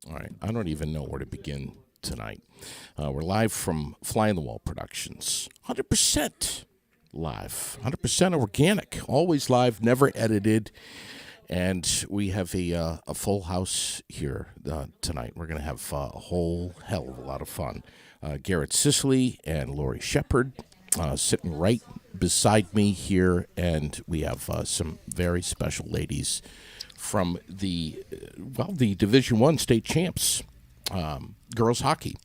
All right. I don't even know where to begin tonight. We're live from Fly on the Wall Productions. 100% live, 100% organic, always live, never edited. And we have a full house here tonight. We're going to have a whole hell of a lot of fun. Garrett, Sicely, and Shepard sitting right beside me here. And we have some very special ladies from the Division I state champs, girls hockey,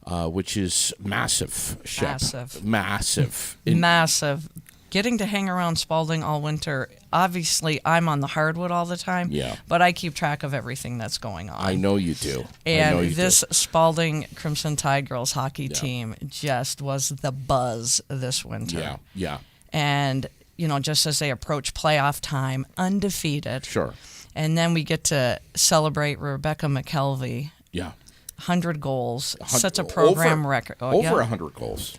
which is massive. Shep. Massive. Massive. Getting to hang around Spalding all winter. Obviously, I'm on the hardwood all the time. Yeah. But I keep track of everything that's going on. I know you do. And this Spalding Crimson Tide girls hockey team just was the buzz this winter. Yeah. And, just as they approach playoff time, undefeated. Sure. And then we get to celebrate Rebecca McKelvey. Yeah. 100 goals. Sets a program record. Over 100 goals.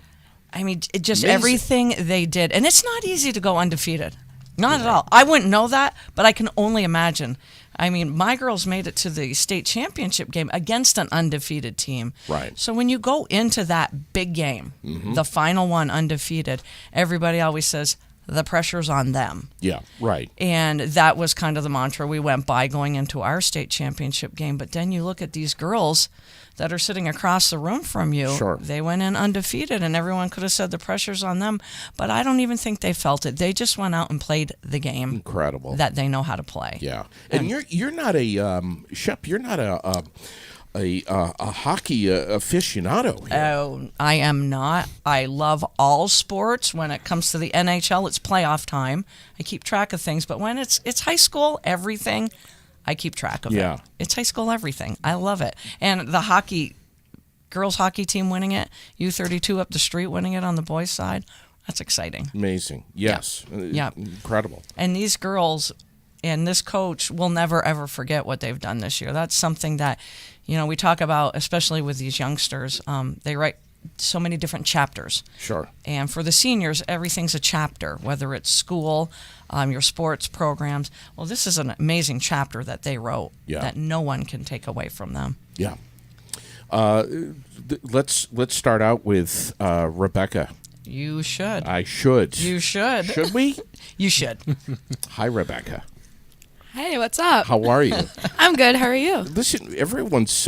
I mean, it just Amazing. Everything they did. And it's not easy to go undefeated. Not at all. I wouldn't know that, but I can only imagine. I mean, my girls made it to the state championship game against an undefeated team. Right. So when you go into that big game, the final one undefeated, everybody always says the pressure's on them. Yeah, right. And that was kind of the mantra we went by going into our state championship game. But then you look at these girls that are sitting across the room from you. Sure. They went in undefeated, and everyone could have said the pressure's on them. But I don't even think they felt it. They just went out and played the game. Incredible. That they know how to play. Yeah. And you're not a Shep. You're not a hockey aficionado here. Oh, I am not. I love all sports. When it comes to the NHL, it's playoff time. I keep track of things. But when it's high school, everything, I keep track of it. It's high school everything. I love it. And the girls hockey team winning it, U32 up the street winning it on the boys' side, that's exciting. Amazing. Yes. Yeah. Incredible. And these girls and this coach will never, ever forget what they've done this year. That's something that, we talk about, especially with these youngsters. They write so many different chapters. Sure. And for the seniors, everything's a chapter, whether it's school, your sports programs. Well, this is an amazing chapter that they wrote that no one can take away from them. Yeah. Let's start out with Rebecca. You should. I should. You should. Should we? You should. Hi, Rebecca. Hey, what's up? How are you? I'm good. How are you? Listen, everyone's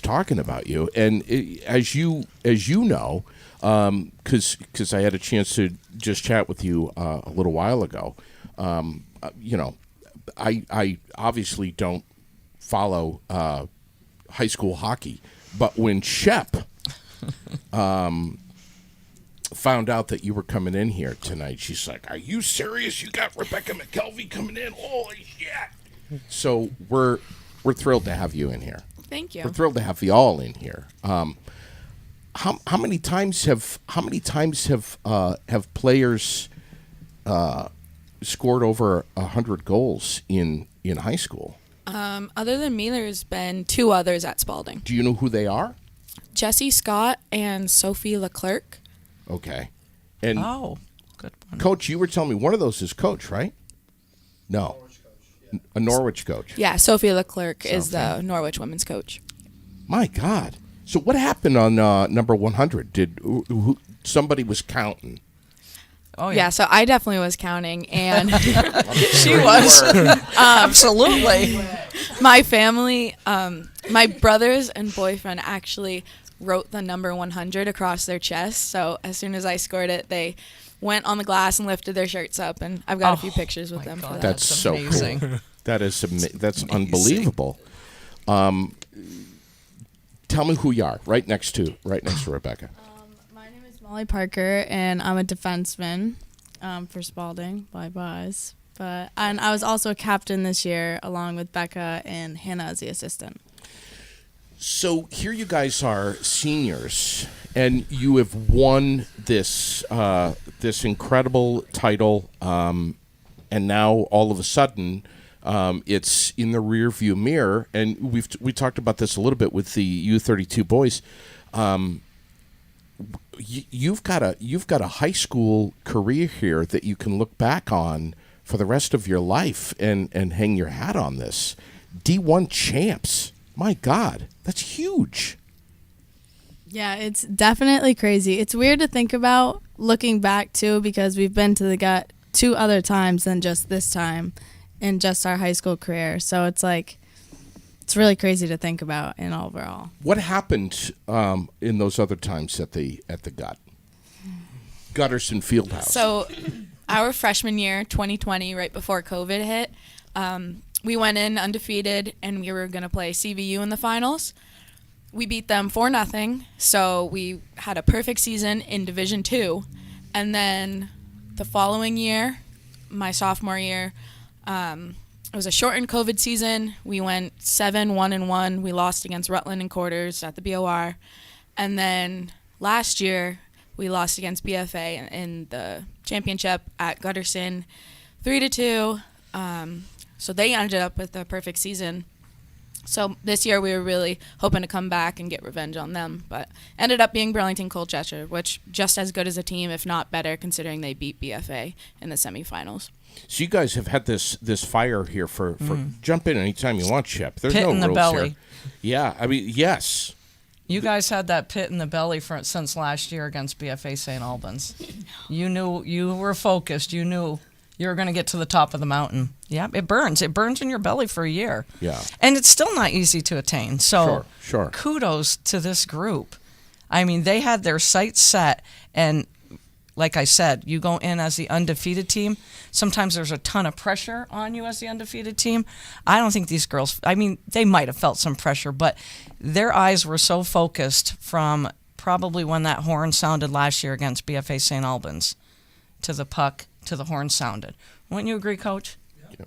talking about you, and as you know, because I had a chance to just chat with you a little while ago. I obviously don't follow high school hockey, but when Shep found out that you were coming in here tonight, she's like, "Are you serious? You got Rebecca McKelvey coming in? Holy shit!" So we're thrilled to have you in here. Thank you. We're thrilled to have you all in here. How many times have players scored over 100 goals in high school? Other than me, there's been two others at Spalding. Do you know who they are? Jessie Scott and Sophie Leclerc. Okay. And good one. Coach, you were telling me one of those is Coach, right? No. A Norwich coach. Yeah, Sophie Leclerc is the Norwich women's coach. My God. So what happened on number 100? Did somebody was counting? Oh, Yeah, so I definitely was counting, and she was. Absolutely. my family, my brothers and boyfriend actually wrote the number 100 across their chest. So as soon as I scored it, they went on the glass and lifted their shirts up, and I've got a few pictures with them for that. That's so amazing. Cool. That's unbelievable. Tell me who you are. Right next to Rebecca. My name is Molly Parker, and I'm a defenseman for Spalding by Buzz. And I was also a captain this year, along with Becca and Hannah as the assistant. So here you guys are seniors, and you have won this incredible title, and now all of a sudden it's in the rearview mirror. And we talked about this a little bit with the U32 boys. You've got a high school career here that you can look back on for the rest of your life and hang your hat on this. D1 champs. My God, that's huge. Yeah, it's definitely crazy. It's weird to think about looking back, too, because we've been to the gut 2 other times than just this time in just our high school career. So it's like, it's really crazy to think about in overall. What happened in those other times at the gut? Gutterson Fieldhouse. So our freshman year, 2020, right before COVID hit, we went in undefeated, and we were going to play CVU in the finals. We beat them 4-0, so we had a perfect season in Division II. And then the following year, my sophomore year, it was a shortened COVID season. We went 7-1-1. We lost against Rutland in quarters at the BOR. And then last year, we lost against BFA in the championship at Gutterson 3-2. So they ended up with a perfect season. So this year we were really hoping to come back and get revenge on them, but ended up being Burlington Colchester, which just as good as a team, if not better, considering they beat BFA in the semifinals. So you guys have had this fire here for jump in anytime you want, Shep. There's Pit no in the rules belly. here. Yeah, I mean, yes. You guys had that pit in the belly since last year against BFA St. Albans. You knew you were focused. You knew you were going to get to the top of the mountain. Yeah, it burns. It burns in your belly for a year. Yeah. And it's still not easy to attain. So Sure. kudos to this group. I mean, they had their sights set, and like I said, you go in as the undefeated team. Sometimes there's a ton of pressure on you as the undefeated team. I don't think these girls, I mean, they might have felt some pressure, but their eyes were so focused from probably when that horn sounded last year against BFA St. Albans to the puck, to the horn sounded. Wouldn't you agree, Coach? Yeah.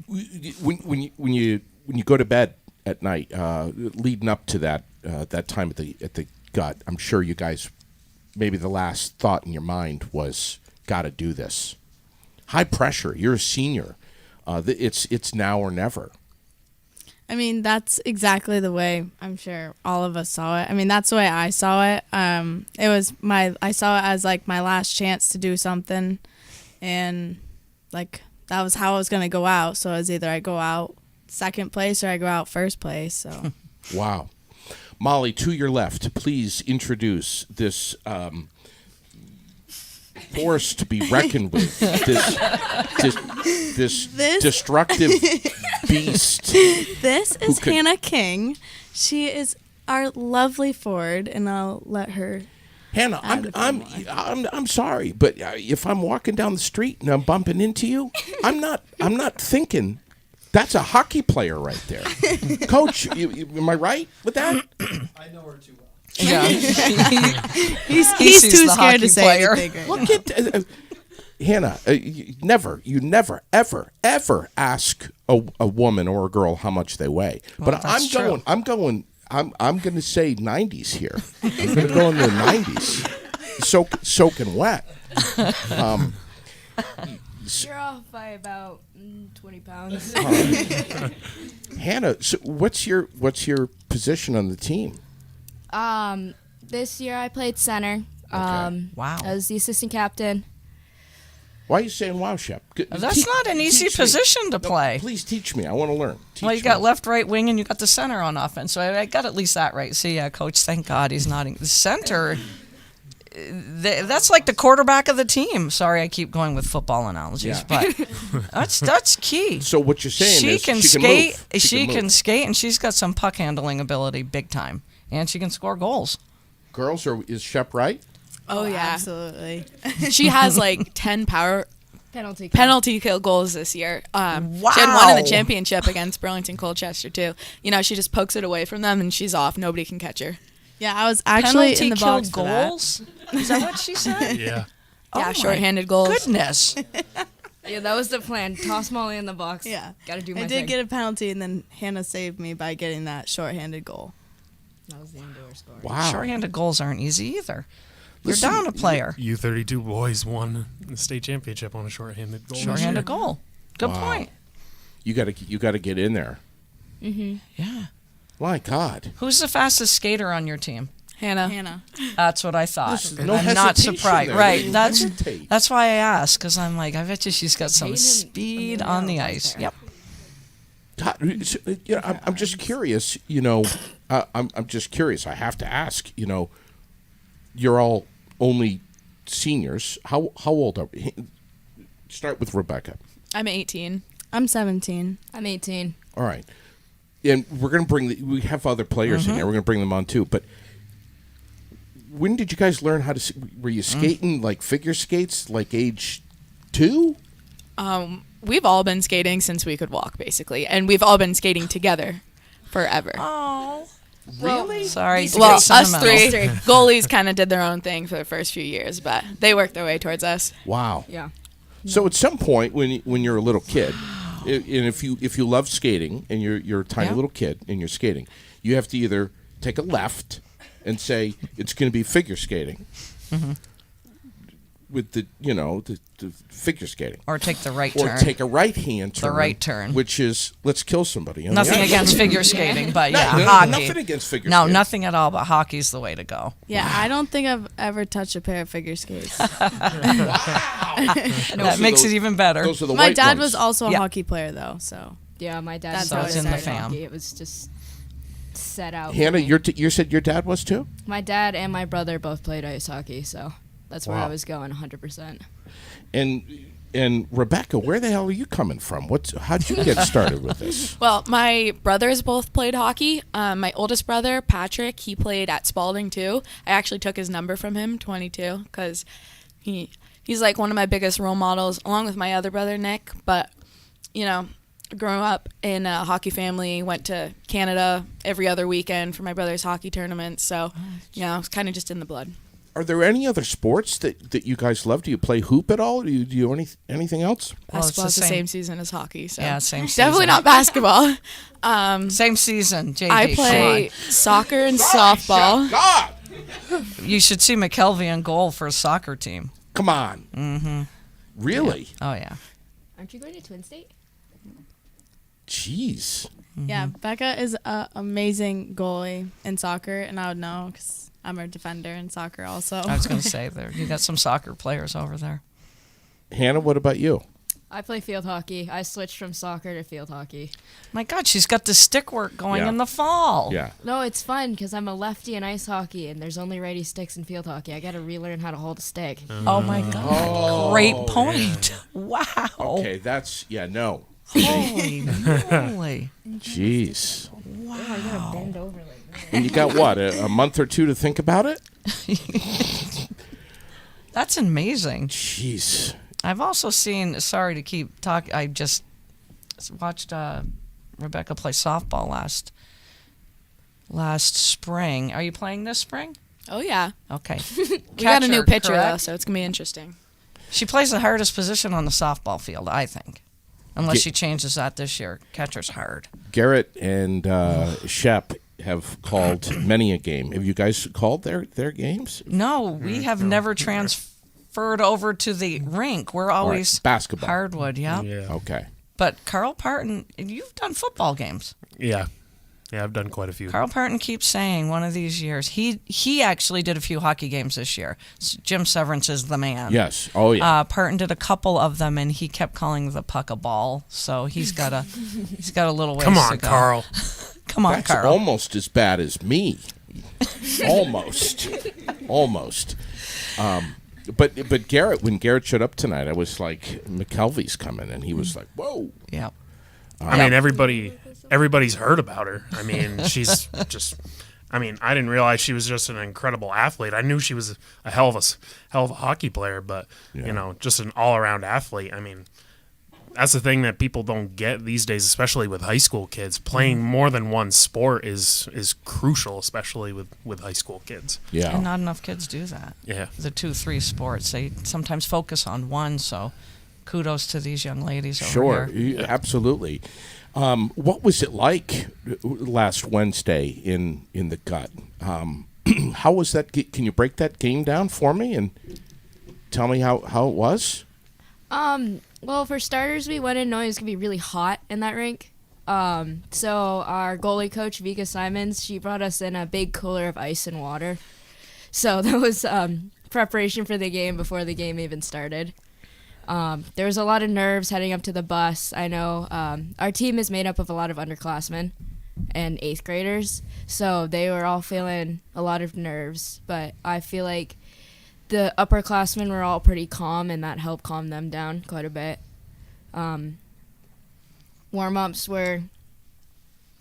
When you go to bed at night, leading up to that time at the gut, I'm sure you guys, maybe the last thought in your mind was, got to do this. High pressure. You're a senior. It's now or never. I mean, that's exactly the way I'm sure all of us saw it. I mean, that's the way I saw it. I saw it as like my last chance to do something, and like that was how I was going to go out. So it was either I go out second place or I go out first place. So Wow. Molly, to your left, please introduce this force to be reckoned with. This destructive beast. This is Hannah King. She is our lovely forward, and I'll let her. Hannah, I'm sorry, but if I'm walking down the street and I'm bumping into you, I'm not thinking that's a hockey player right there. Coach, am I right with that? I know her too well. Yeah. He's the too scared hockey to say player. anything right Look now. at Hannah. You never, ever ask a woman or a girl how much they weigh. Well, But that's true. I'm going to say 90s here. I'm going to go in the 90s, soaking wet. You're off by about 20 pounds. Hannah, so what's your position on the team? This year I played center. Okay. Wow. I was the assistant captain. Why are you saying wow, Shep? That's not an easy Teach me. position to play. Please teach me. I want to learn. Well, you Teach got me. left, right wing, and you got the center on offense. So I got at least that right. See, Coach, thank God he's nodding. The center, that's like the quarterback of the team. Sorry, I keep going with football analogies, Yeah. but that's key. So what you're saying She is can she skate. Can move. She move. can skate, and she's got some puck handling ability, big time, and she can score goals. Girls, is Shep right? Oh, yeah. Absolutely. She has like 10 penalty kill goals this year. She had one in the championship against Burlington Colchester, too. You know, she just pokes it away from them, and she's off. Nobody can catch her. Yeah, I was actually Penalty in the kill box for that. goals. Is that what she said? Yeah. Yeah, my shorthanded goals. Goodness. Yeah, that was the plan. Toss Molly in the box. Yeah. Gotta do my I thing. did get a penalty, and then Hannah saved me by getting that shorthanded goal. That was the indoor score. Wow. Shorthanded goals aren't easy either. You're Listen, down a player. U32 boys won the state championship on a shorthanded goal. Shorthanded goal. Good Wow. point. You got to get in there. Yeah. My God. Who's the fastest skater on your team? Hannah. That's what I thought. Listen, no I'm not hesitation surprised. there. Right. You That's hesitate. that's why I asked, because I'm like, I bet you she's got some Paid him speed $1 on the million ice. there. Yep. God, I'm just curious. I'm just curious. I have to ask. You're all only seniors. How old are we? Start with Rebecca. I'm 18. I'm 17. I'm 18. All right, and we're going to we have other players in here. We're going to bring them on too. But when did you guys learn how to? Were you skating like figure skates, like age 2? We've all been skating since we could walk, basically, and we've all been skating together forever. Oh, Really? sorry. to Well, get us sentimental. three goalies kind of did their own thing for the first few years, but they worked their way towards us. Wow. Yeah. So at some point when you're a little kid, and if you love skating and you're a tiny Yeah. little kid and you're skating, you have to either take a left and say it's going to be figure skating with the figure skating, Or take the right or turn. take a right hand turn, right turn. which is let's kill somebody. on the Nothing ice. against figure skating, but yeah, No, hockey. nothing against figure No, skating. nothing at all, but hockey's the way to go. Yeah, I don't think I've ever touched a pair of figure skates. That makes it even better. Those are the My white dad ones. was also a Yeah. hockey player, though, so. Yeah, my dad That's started how it's in the fam. hockey. It was just set out. for Hannah, me. you said your dad was too? My dad and my brother both played ice hockey, so that's where Wow. I was going 100%. And Rebecca, where the hell are you coming from? How'd you get started with this? Well, my brothers both played hockey. My oldest brother, Patrick, he played at Spalding too. I actually took his number from him, 22, because he's like one of my biggest role models, along with my other brother, Nick. But, growing up in a hockey family, went to Canada every other weekend for my brother's hockey tournament. So, it's kind of just in the blood. Are there any other sports that you guys love? Do you play hoop at all? Do you do anything else? Well, it's the Basketball's the same- same season as hockey. So Yeah, same season. definitely not basketball. Same season, JD. I play soccer and softball. God, You should see McKelvey in goal for a soccer team. come on. Mm-hmm. Really? Oh, yeah. Aren't you going to Twin State? Jeez. Yeah, Becca is an amazing goalie in soccer, and I would know because I'm a defender in soccer also. I was going to say, you got some soccer players over there. Hannah, what about you? I play field hockey. I switched from soccer to field hockey. My God, she's got the stick work going Yeah. in the fall. Yeah. No, it's fun because I'm a lefty in ice hockey, and there's only righty sticks in field hockey. I got to relearn how to hold a stick. Oh, my God. Great point. Wow. Okay, no. Holy moly. Jeez. Wow. I got to bend over like that. And you got what, a month or two to think about it? That's amazing. Jeez. I've also seen, sorry to keep talking, I just watched Rebecca play softball last spring. Are you playing this spring? Oh, yeah. Okay. We got a new pitcher, though, correct? so it's going to be interesting. She plays the hardest position on the softball field, I think. Unless Ge- she changes that this year. Catcher's hard. Garrett and Shep have called many a game. Have you guys called their games? No, we have never transferred over to the rink. We're always basketball. hardwood, yeah. Okay. But Carl Parton, you've done football games. Yeah, I've done quite a few. Carl Parton keeps saying one of these years. He actually did a few hockey games this year. Jim Severance is the man. Yes. Oh, yeah. Parton did a couple of them, and he kept calling the puck a ball. So he's got a little ways Come to on, go. Carl. Come on, That's Carl. almost as bad as me. Almost. But Garrett, when Garrett showed up tonight, I was like, McKelvey's coming, and he was like, whoa. Yeah. I mean, everybody's heard about her. I mean, she's just. I mean, I didn't realize she was just an incredible athlete. I knew she was a hell of a hockey player, but just an all-around athlete. I mean, that's the thing that people don't get these days, especially with high school kids. Playing more than one sport is crucial, especially with high school kids. Yeah. And not enough kids do that. Yeah. The 2-3 sports. They sometimes focus on one, so kudos to these young ladies over Sure, here. absolutely. What was it like last Wednesday in the gut? How was that? Can you break that game down for me and tell me how it was? Well, for starters, we went in knowing it was going to be really hot in that rink. So our goalie coach, Vika Simons, she brought us in a big cooler of ice and water. So that was preparation for the game before the game even started. There was a lot of nerves heading up to the bus. I know our team is made up of a lot of underclassmen and 8th graders, so they were all feeling a lot of nerves, but I feel like the upperclassmen were all pretty calm, and that helped calm them down quite a bit. Warm-ups were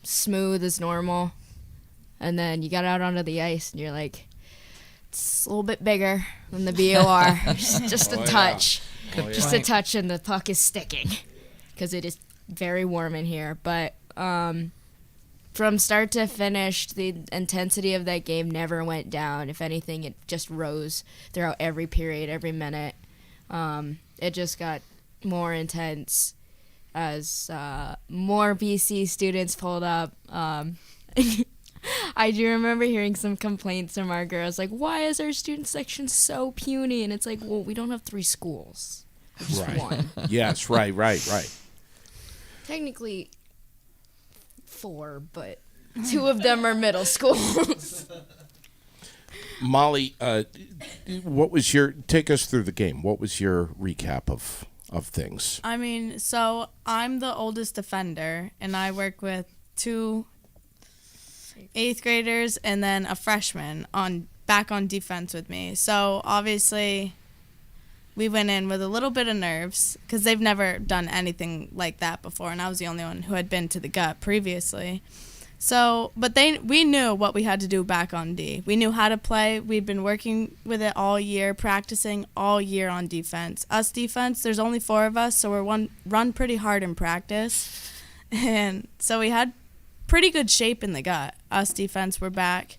smooth as normal, and then you got out onto the ice, and you're like, it's a little bit bigger than the BOR. Just a touch. Just a touch, and the puck is sticking because it is very warm in here. But from start to finish, the intensity of that game never went down. If anything, it just rose throughout every period, every minute. It just got more intense as more BC students pulled up. I do remember hearing some complaints from our girls, like, why is our student section so puny? And it's like, well, we don't have 3 schools. Just one. Yes, right. Technically 4, but 2 of them are middle schools. Molly, take us through the game. What was your recap of things? I mean, so I'm the oldest defender, and I work with 2 8th graders and then a freshman back on defense with me. So obviously we went in with a little bit of nerves because they've never done anything like that before, and I was the only one who had been to the gut previously. So, but we knew what we had to do back on D. We knew how to play. We'd been working with it all year, practicing all year on defense. Us defense, there's only 4 of us, so we're run pretty hard in practice. And so we had pretty good shape in the gut. Us defense were back,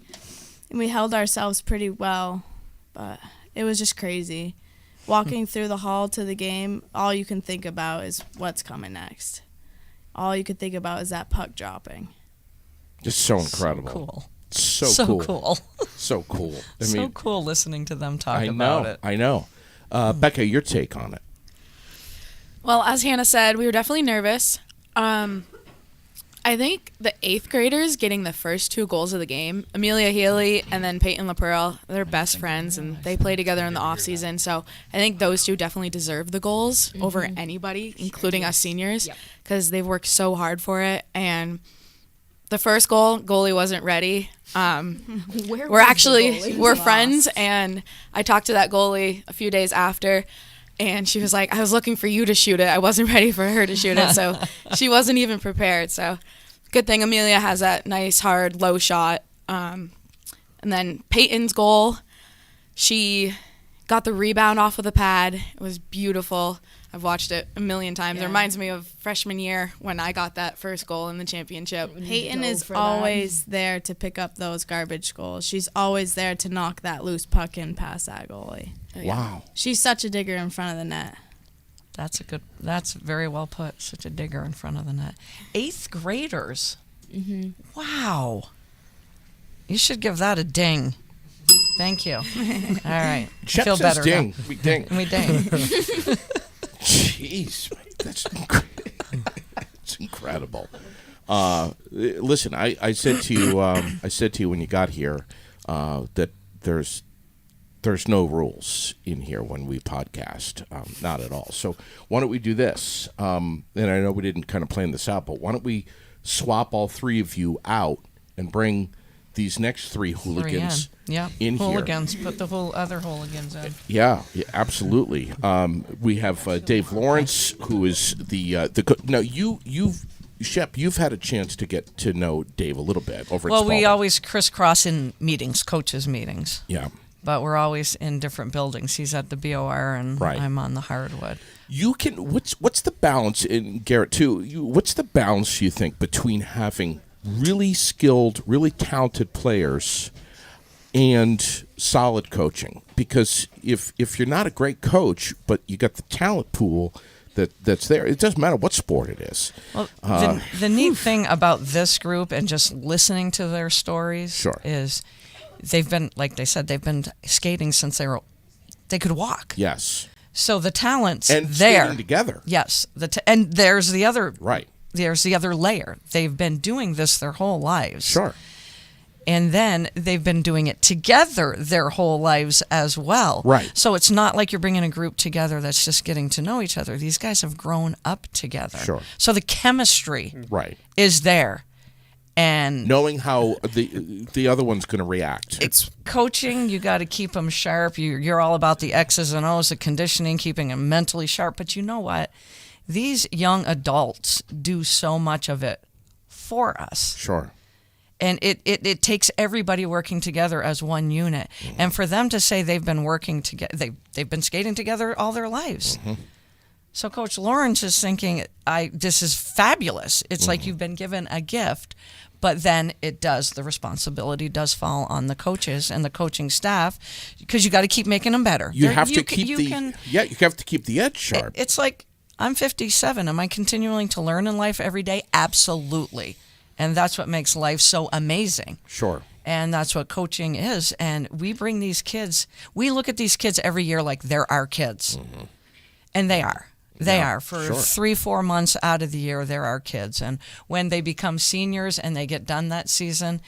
and we held ourselves pretty well, but it was just crazy. Walking through the hall to the game, all you can think about is what's coming next. All you could think about is that puck dropping. Just so incredible. So cool. So cool. So cool. I So mean, cool listening to them talk about it. I know. Becca, your take on it. Well, as Hannah said, we were definitely nervous. I think the 8th graders getting the first 2 goals of the game, Amelia Healy and then Peyton LaPearl, they're best friends, and they play together in the offseason. So I think those 2 definitely deserve the goals over anybody, including us seniors, because they've worked so hard for it. And the first goal, goalie wasn't ready. We're friends, and I talked to that goalie a few days after, and she was like, I was looking for you to shoot it. I wasn't ready for her to shoot it, so she wasn't even prepared. So good thing Amelia has that nice, hard, low shot. And then Peyton's goal, she got the rebound off of the pad. It was beautiful. I've watched it a million times. It reminds me of freshman year when I got that first goal in the championship. Peyton is always there to pick up those garbage goals. She's always there to knock that loose puck in past that goalie. Wow. She's such a digger in front of the net. That's very well put. Such a digger in front of the net. 8th graders. Mm-hmm. Wow. You should give that a ding. Thank you. All right. Shep feel says better. ding. Now. We ding. We ding. Jeez, that's incredible. Listen, I said to you, when you got here, that there's no rules in here when we podcast, not at all. So why don't we do this? And I know we didn't kind of plan this out, but why don't we swap all 3 of you out and bring these next 3 hooligans in hooligans. here. Put the whole other hooligans in. Yeah, absolutely. We have Dave Lawrence, who is the now Shep, you've had a chance to get to know Dave a little bit over. Well, at we Spalding. always crisscross in meetings, coaches' meetings. Yeah. But we're always in different buildings. He's at the BOR, and I'm on the Hardwood. You can. What's the balance in Garrett too? What's the balance you think between having really skilled, really talented players and solid coaching? Because if you're not a great coach, but you got the talent pool that's there, it doesn't matter what sport it is. Well, the neat thing about this group and just listening to their stories is they've been, like they said, they've been skating since they could walk. Yes. So the talent's and there. Skating together. Yes. And there's the other right. There's the other layer. They've been doing this their whole lives. Sure. And then they've been doing it together their whole lives as well. Right. So it's not like you're bringing a group together that's just getting to know each other. These guys have grown up together. Sure. So the chemistry Right. is there. And Knowing how the other one's going to react. it's coaching. You got to keep them sharp. You're all about the X's and O's, the conditioning, keeping them mentally sharp. But you know what? These young adults do so much of it for us. Sure. And it takes everybody working together as one unit. And for them to say they've been working together, they've been skating together all their lives. So Coach Lawrence is thinking, this is fabulous. It's like you've been given a gift, but then the responsibility does fall on the coaches and the coaching staff, because you got to keep making them better. You have to keep the edge sharp. It's like, I'm 57. Am I continuing to learn in life every day? Absolutely. And that's what makes life so amazing. Sure. And that's what coaching is. And we bring these kids, we look at these kids every year like they're our kids. And they are. They are. For 3-4 months out of the year, they're our kids. And when they become seniors and they get done that season,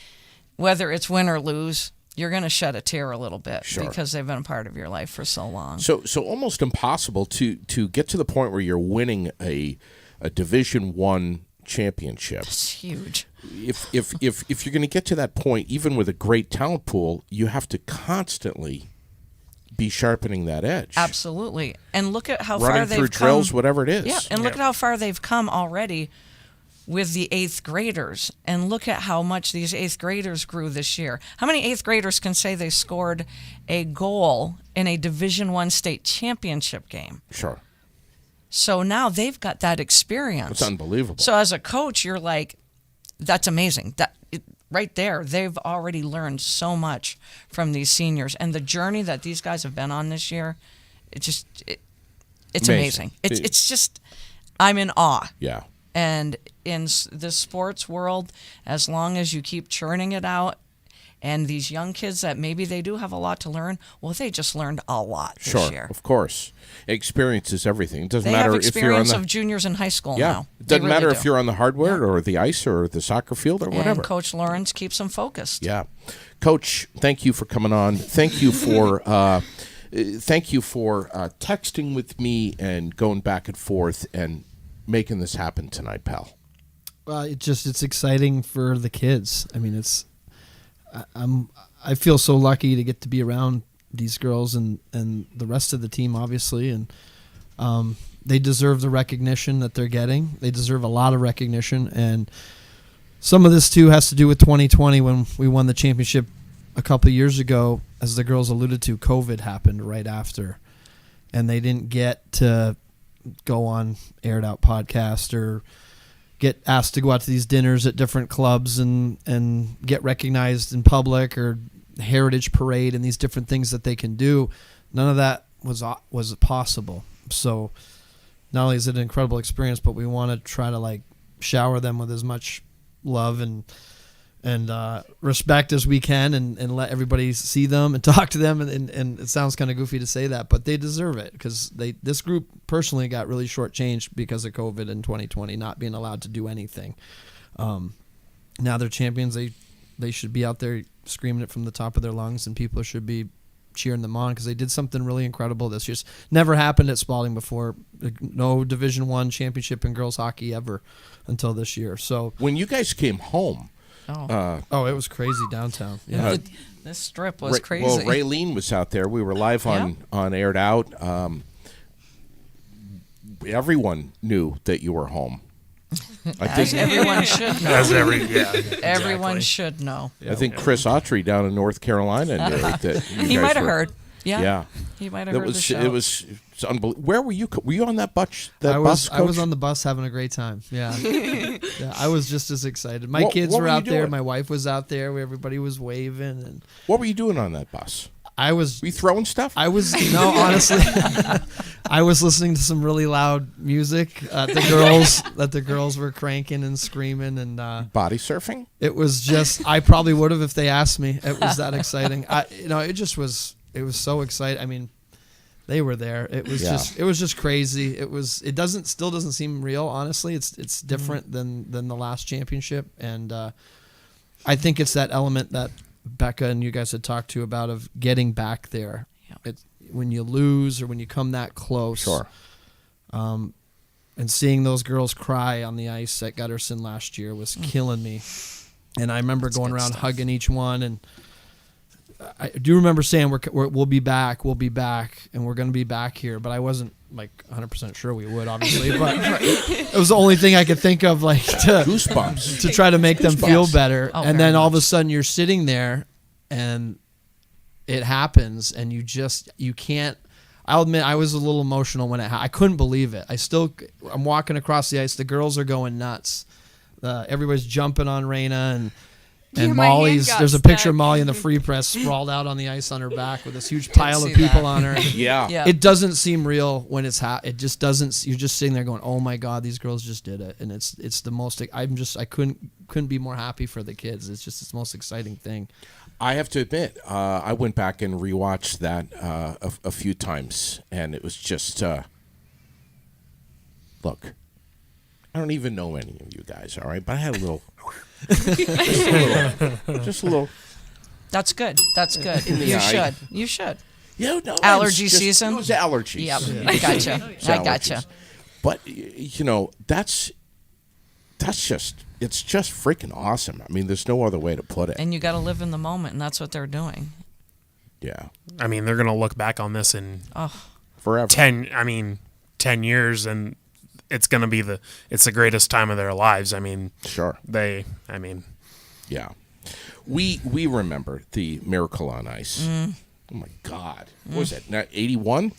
whether it's win or lose, you're going to shed a tear a little bit because they've been a part of your life for so long. So almost impossible to get to the point where you're winning a Division I championship. It's huge. If you're going to get to that point, even with a great talent pool, you have to constantly be sharpening that edge. Absolutely. And look at how running far they've through come. drills, whatever it is. Yeah, and look at how far they've come already with the 8th graders. And look at how much these 8th graders grew this year. How many 8th graders can say they scored a goal in a Division I state championship game? Sure. So now they've got that experience. It's unbelievable. So as a coach, you're like, that's amazing. Right there, they've already learned so much from these seniors. And the journey that these guys have been on this year, it's amazing. It's just, I'm in awe. Yeah. And in the sports world, as long as you keep churning it out, and these young kids that maybe they do have a lot to learn, well, they just learned a lot this year. Of course. Experience is everything. It doesn't They matter have if you're on experience the of juniors in high school now. It doesn't They matter really if do. you're on the hardware or the ice or the soccer field or whatever. And Coach Lawrence keeps them focused. Yeah. Coach, thank you for coming on. Thank you for texting with me and going back and forth and making this happen tonight, pal. It's exciting for the kids. I mean, I feel so lucky to get to be around these girls and the rest of the team, obviously, and they deserve the recognition that they're getting. They deserve a lot of recognition, and some of this too has to do with 2020 when we won the championship a couple of years ago. As the girls alluded to, COVID happened right after, and they didn't get to go on Aired Out podcast or get asked to go out to these dinners at different clubs and get recognized in public or heritage parade and these different things that they can do. None of that was possible. So not only is it an incredible experience, but we want to try to shower them with as much love and respect as we can and let everybody see them and talk to them. And it sounds kind of goofy to say that, but they deserve it because this group personally got really shortchanged because of COVID in 2020, not being allowed to do anything. Now they're champions. They should be out there screaming it from the top of their lungs, and people should be cheering them on because they did something really incredible this year. Never happened at Spalding before. No Division I championship in girls hockey ever until this year. So when you guys came home, it was crazy downtown. Yeah, this strip was crazy. Well, Raylene was out there. We were live on Aired Out. Everyone knew that you were home. As everyone should know. Everyone exactly. should know. I think Chris Autry down in North Carolina knew that He might have heard. Yeah. He might have heard the show. It was unbelievable. Where were you? Were you on that bus? I was Coach? on the bus having a great time. Yeah. I was just as excited. My kids were out there. Doing? My wife was out there. Everybody was waving. And what were you doing on that bus? Were you throwing stuff? Honestly, I was listening to some really loud music that the girls were cranking and screaming and body surfing. It was just I probably would have if they asked me. It was that exciting. It was so exciting. I mean, they were there. It was just crazy. It still doesn't seem real. Honestly, it's different than the last championship and. I think it's that element that Becca and you guys had talked to about of getting back there. Yeah. It's when you lose or when you come that close. Sure. And seeing those girls cry on the ice at Gutterson last year was killing me. And I remember going good around stuff. hugging each one. And I do remember saying, we'll be back, and we're going to be back here. But I wasn't, 100% sure we would, obviously. But it was the only thing I could think of, Goosebumps. to try to make them feel better. Oh, And very then all of a much. sudden you're sitting there, and it happens, and you can't. I'll admit I was a little emotional when I couldn't believe it. I'm walking across the ice. The girls are going nuts. Everybody's jumping on Rayna and Yeah, my Molly's. hand got There's a picture of stuck. Molly in the free press sprawled out on the ice on her back with this huge pile of see people that. on her. Yeah. Yeah. It doesn't seem real when it's it just doesn't. You're just sitting there going, "Oh my God, these girls just did it!" And it's the most. I couldn't be more happy for the kids. It's just the most exciting thing. I have to admit, I went back and rewatched that a few times, and it was just, look, I don't even know any of you guys, all right? But I had a little, just a little. That's good. That's good. In the You eye. should. You should. Yeah, no, Allergy it was just- season? It was allergies. Yep. I gotcha. It's I gotcha. allergies. But that's just it's just freaking awesome. I mean, there's no other way to put it. And you got to live in the moment, and that's what they're doing. Yeah, I mean, they're gonna look back on this in forever. 10 years, and it's gonna be the greatest time of their lives. I mean, Sure. Yeah, we remember the Miracle on Ice. Oh my God, what was that? 81?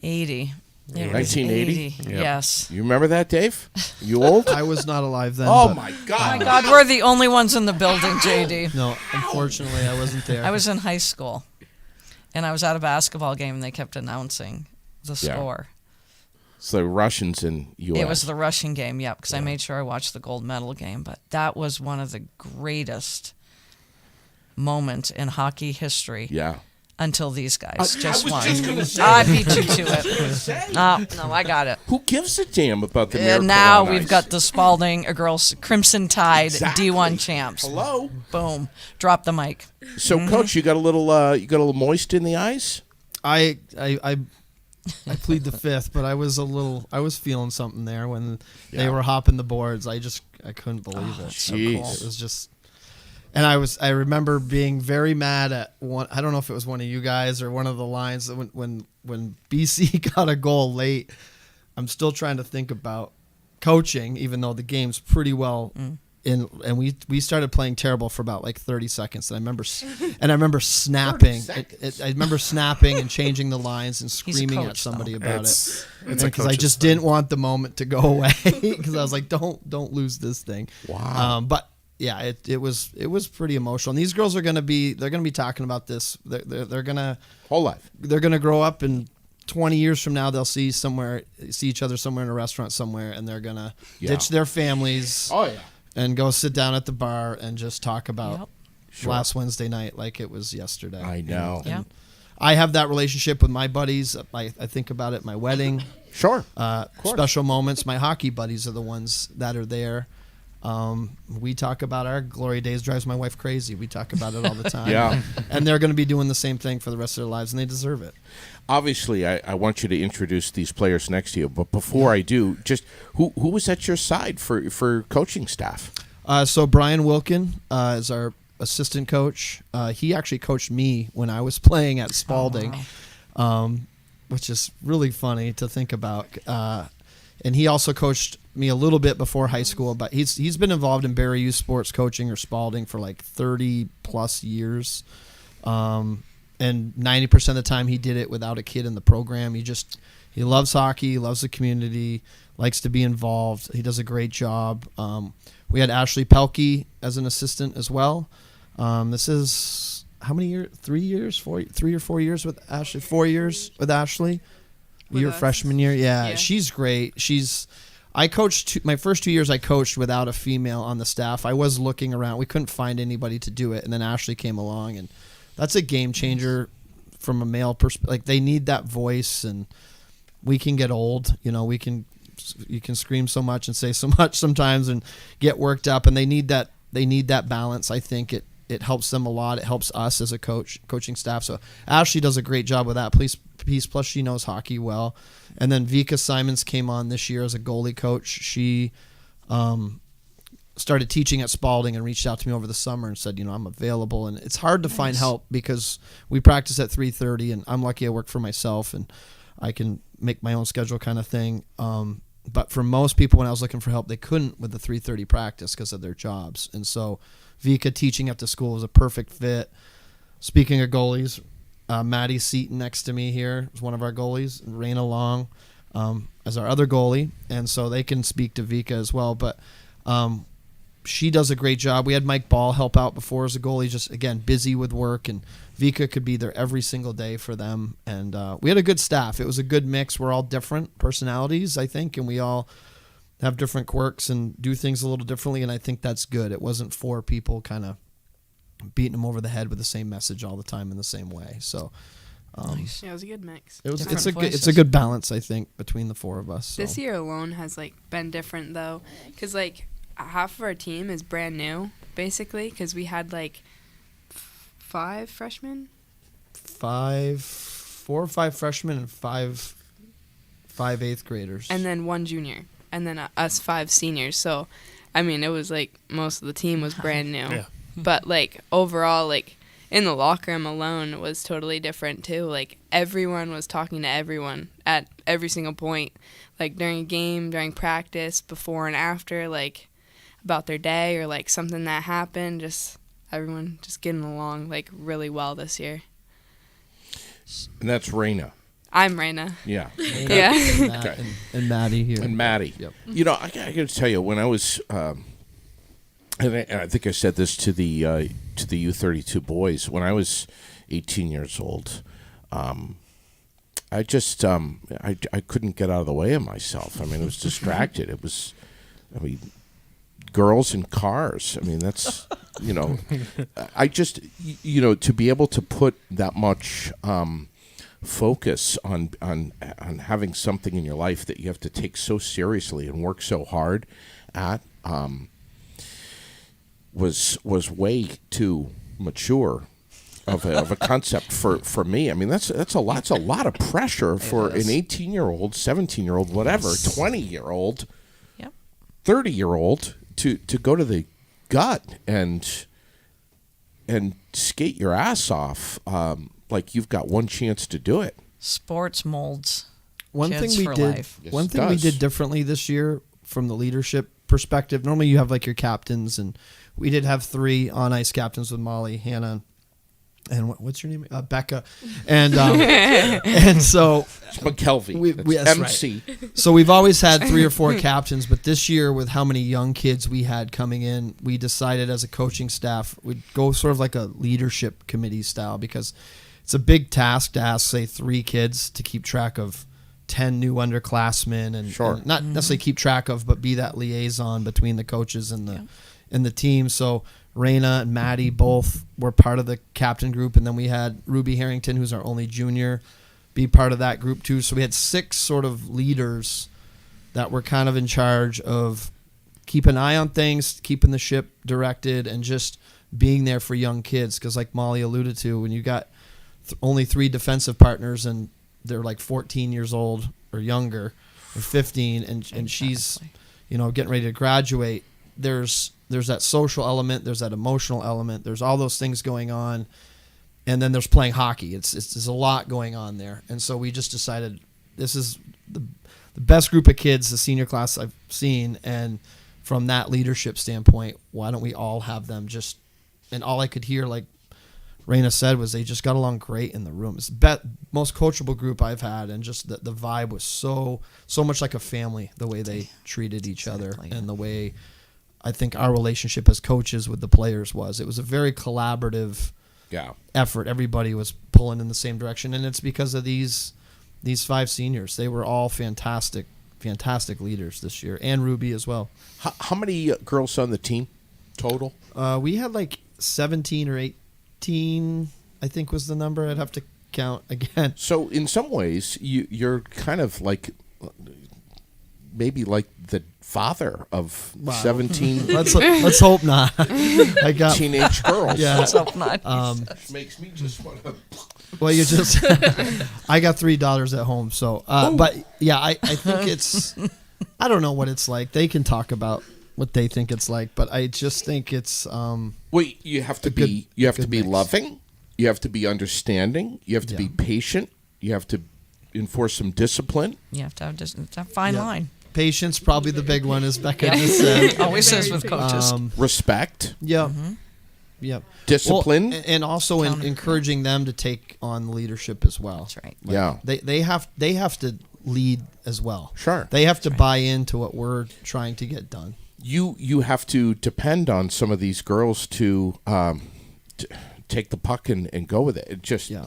80. It was 1980? 80. Yes. You remember that, Dave? You old? I was not alive then. Oh but- my Oh God! my God, we're the only ones in the building, JD. No, unfortunately, I wasn't there. I was in high school, and I was at a basketball game, and they kept announcing the Yeah. score. So the Russians and U.S. It was the Russian game, yep, because I made sure I watched the gold medal game. But that was one of the greatest moments in hockey history Yeah. until these guys I just was won. just gonna say. I beat you to it. No, I got it. Who gives a damn about the Miracle And now on we've Ice? got the Spalding girls Crimson Tide Exactly. D1 champs. Hello. Boom. Drop the mic. So, Coach, you got a little moist in the eyes. I plead the fifth, but I was feeling something there when they were hopping the boards. I couldn't believe it. jeez. It was just, and I remember being very mad at one. I don't know if it was one of you guys or one of the lines that when BC got a goal late. I'm still trying to think about coaching, even though the game's pretty well in, and we started playing terrible for about 30 seconds. And I remember snapping. I remember snapping and changing the lines and a screaming at coach, somebody though. about It's a because I coach's just thing. didn't want the moment to go away because I was like, don't lose this thing. Wow. But yeah, it was pretty emotional. And these girls are gonna be talking about this. They're gonna Whole life. grow up, and 20 years from now they'll see each other somewhere in a restaurant somewhere, and they're gonna ditch their families Oh yeah. and go sit down at the bar and just talk about Yep. last Wednesday night like it was yesterday. I know. Yeah. And I have that relationship with my buddies. I think about it at my wedding. Sure. Special moments. My hockey buddies are the ones that are there. We talk about our glory days. Drives my wife crazy. We talk about it all the time. Yeah. And they're going to be doing the same thing for the rest of their lives, and they deserve it. Obviously, I want you to introduce these players next to you. But before I do, just who was at your side for coaching staff? So Brian Wilkin is our assistant coach. He actually coached me when I was playing at Spalding, which is really funny to think about. And he also coached me a little bit before high school, but he's been involved in Barrie Youth Sports coaching or Spalding for 30 plus years. And 90% of the time he did it without a kid in the program. He loves hockey, he loves the community, likes to be involved. He does a great job. We had Ashley Pelkey as an assistant as well. This is how many years? 3 years? 3 or 4 years with Ashley? 4 years with Ashley? With Your us. freshman year? Yeah. She's great. I coached my first 2 years. I coached without a female on the staff. I was looking around. We couldn't find anybody to do it, and then Ashley came along, and that's a game changer from a male perspective. They need that voice, and we can get old. You can scream so much and say so much sometimes and get worked up, and they need that They need that balance. I think it helps them a lot. It helps us as a coaching staff. So Ashley does a great job with that piece. Plus she knows hockey well. And then Vika Simons came on this year as a goalie coach. She started teaching at Spalding and reached out to me over the summer and said, I'm available. And it's hard to find help because we practice at 3:30, and I'm lucky I work for myself and I can make my own schedule kind of thing. But for most people, when I was looking for help, they couldn't with the 3:30 practice because of their jobs. And so Vika teaching at the school was a perfect fit. Speaking of goalies, Maddie Seaton next to me here is one of our goalies, and Rayna Long as our other goalie. And so they can speak to Vika as well. But she does a great job. We had Mike Ball help out before as a goalie, just, again, busy with work. And Vika could be there every single day for them. And we had a good staff. It was a good mix. We're all different personalities, I think, and we all have different quirks and do things a little differently, and I think that's good. It wasn't four people kind of beating them over the head with the same message all the time in the same way. So Nice. Yeah, it was a good mix. It's a good balance, I think, between the four of us. So. This year alone has been different though, because half of our team is brand new, basically, because we had 5 freshmen. 4 or 5 freshmen and 5 eighth graders, and then 1 junior, and then us 5 seniors. So, I mean, it was most of the team was brand new. Yeah. But overall, in the locker room alone, it was totally different too. Everyone was talking to everyone at every single point, during a game, during practice, before and after, about their day or something that happened. Just everyone just getting along really well this year. And that's Rayna. I'm Rayna. Yeah. Yeah. And Maddie here. And Maddie. Yep. I got to tell you, when I was, and I think I said this to the U32 boys, when I was 18 years old, I just I couldn't get out of the way of myself. I mean, I was distracted. It was, girls and cars. I mean, that's, I just, to be able to put that much focus on having something in your life that you have to take so seriously and work so hard at was way too mature of a concept for me. I mean, that's a lot of pressure for an 18-year-old, 17-year-old, whatever, 20-year-old, 30-year-old to go to the gut and skate your ass off like you've got one chance to do it. Sports molds One thing kids we for did life. Yes, one it thing we does. did differently this year from the leadership perspective. Normally you have your captains, and we did have 3 on ice captains with Molly, Hannah, and what's your name? Becca, and and so It's McKelvey. that's MC. So we've always had 3 or 4 captains, but this year with how many young kids we had coming in, we decided as a coaching staff we'd go sort of like a leadership committee style, because it's a big task to ask, say, 3 kids to keep track of 10 new underclassmen and, Sure. and not necessarily keep track of, but be that liaison between the coaches and the team. So Rayna and Maddie both were part of the captain group, and then we had Ruby Harrington, who's our only junior, be part of that group too. So we had 6 sort of leaders that were kind of in charge of keep an eye on things, keeping the ship directed, and just being there for young kids. Because like Molly alluded to, when you got only 3 defensive partners and they're 14 years old or younger, or 15, and she's getting ready to graduate, there's that social element, there's that emotional element, there's all those things going on, and then there's playing hockey. There's a lot going on there, and so we just decided this is the best group of kids, the senior class I've seen, and from that leadership standpoint, why don't we all have them just? And all I could hear, like Rayna said, was they just got along great in the room. It's the most coachable group I've had, and just the vibe was so much like a family, the way they treated each other, and the way I think our relationship as coaches with the players was. It was a very collaborative effort. Everybody was pulling in the same direction, and it's because of these 5 seniors. They were all fantastic leaders this year, and Ruby as well. How many girls on the team total? We had 17 or 18, I think was the number. I'd have to count again. So in some ways, you're kind of maybe like the father of 17 let's hope not. I got teenage girls. Yeah. Let's hope not. Makes me just want to. Well, you just I got 3 daughters at home, so but yeah, I think it's I don't know what it's like. They can talk about what they think it's like, but I just think it's Well, you have to good- be you have to good be mix. loving. You have to be understanding. You have to be Yeah. patient. You have to enforce some discipline. You have to have just a fine Yeah. line. patience, probably the big one, as Becca just said. Always says with coaches. Respect, Yeah. Yep. discipline. Well, and also encouraging them to take on leadership as well. That's right. yeah, They have to lead as well. Sure. They have to buy into what we're trying to get done. you have to depend on some of these girls to take the puck and go with it. It just Yeah.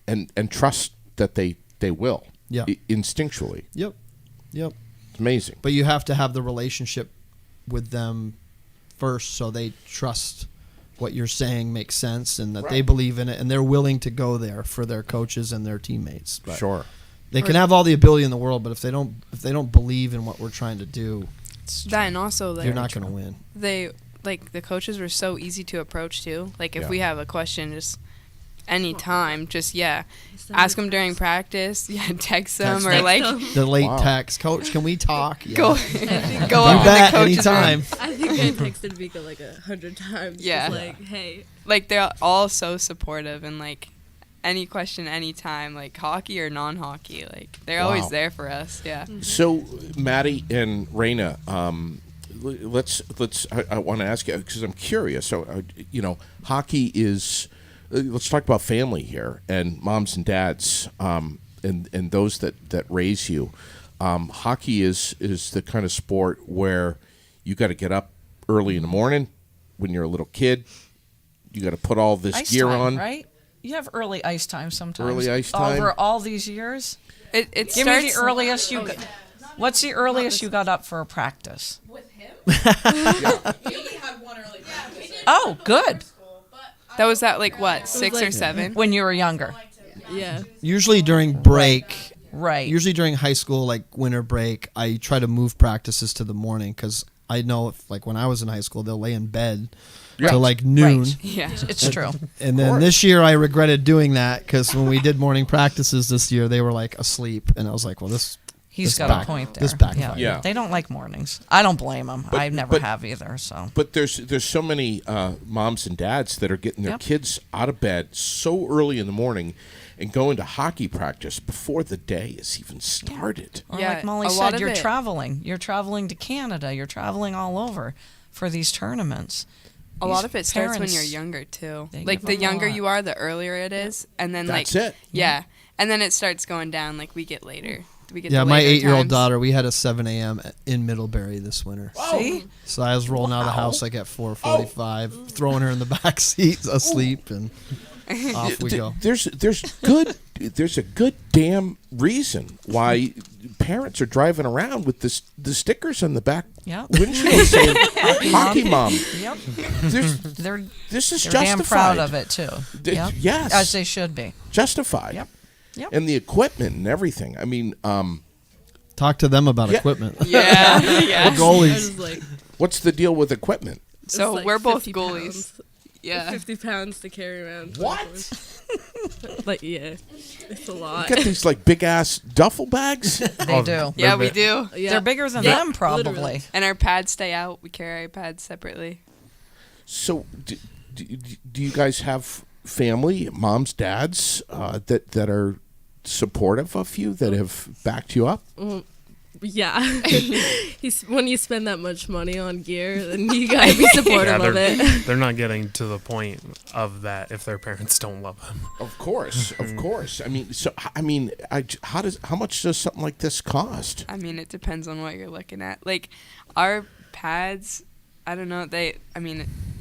and trust that they will. Yeah. Instinctually. Yep. Yep. It's amazing. But you have to have the relationship with them first, so they trust what you're saying makes sense and that they Right. believe in it and they're willing to go there for their coaches and their teammates. But Sure. they can have all the ability in the world, but if they don't believe in what we're trying to do, That and also like you're not going to win. they like the coaches were so easy to approach too. Like if Yeah. we have a question, just anytime, just ask them during practice. Yeah, text them or like The late Wow. text, coach, can we talk? Yeah. go go You up to the bet, coaches room. anytime. I think I texted Vika like 100 times. Yeah. Just like, hey. Like they're all so supportive and like any question, anytime, like hockey or non-hockey, like they're Wow. always there for us. Yeah. So, Maddie and Rayna, let's. I want to ask you because I'm curious. So, hockey is. Let's talk about family here and moms and dads, and those that raise you. Hockey is the kind of sport where you got to get up early in the morning when you're a little kid. You got to put all this Ice gear time, on. right? You have early ice time sometimes. Early ice time? Over all these years? It Give me starts the earliest you got. What's the earliest you got up for a practice? Oh, good. that was at like what 6 or 7. When you were younger. Yeah. Usually during break, Right. usually during high school, like winter break, I try to move practices to the morning because I know if, like, when I was in high school, they'll lay in bed till like noon. Right. Yeah. It's true. And then this year I regretted doing that because when we did morning practices this year, they were like asleep. And I was like, well, He's this got back- a point there. this backfired. Yeah. They don't like mornings. I don't blame them. I never but- have either. So But there's so many moms and dads that are getting their Yep. kids out of bed so early in the morning and going to hockey practice before the day is even started. or Yeah, like Molly a lot said, of you're it- traveling. You're traveling to Canada. You're traveling all over for these tournaments. A lot of it starts when parents, you're younger too. they Like give the them a younger lot. you are, the earlier it is, and then That's like it. Yeah, and then it starts going down. Like we get later. We get Yeah, the my later 8-year-old times. daughter, we had a 7 a.m. in Middlebury this winter. See? So I was rolling out of the house like at 4:45, throwing her in the back seat asleep, and off we go. There's a good damn reason why parents are driving around with the stickers on the back Yep. windshield saying "Hockey Mom." Yep. This is They're justified. damn proud of it too. Yep. Yes, As they should be. justified. Yep. Yep. And the equipment and everything. I mean, Talk to them about Yeah. equipment. Yeah, The yeah. I goalies. was like, what's the deal with equipment? So it's like we're both 50 goalies. pounds. Yeah. 50 pounds to carry around. What? Like, yeah. It's a lot. You got these like big ass duffel bags. They do. Yeah, we do. Yeah. They're bigger than Yeah, them, probably. literally. And our pads stay out. We carry our pads separately. So, do you guys have family, moms, dads that are supportive of you, that have backed you up? Yeah. When you spend that much money on gear, then you gotta be supportive of it. they're not getting to the point of that if their parents don't love them. Of course, of course. I mean, how much does something like this cost? I mean, it depends on what you're looking at. Like our pads, I don't know.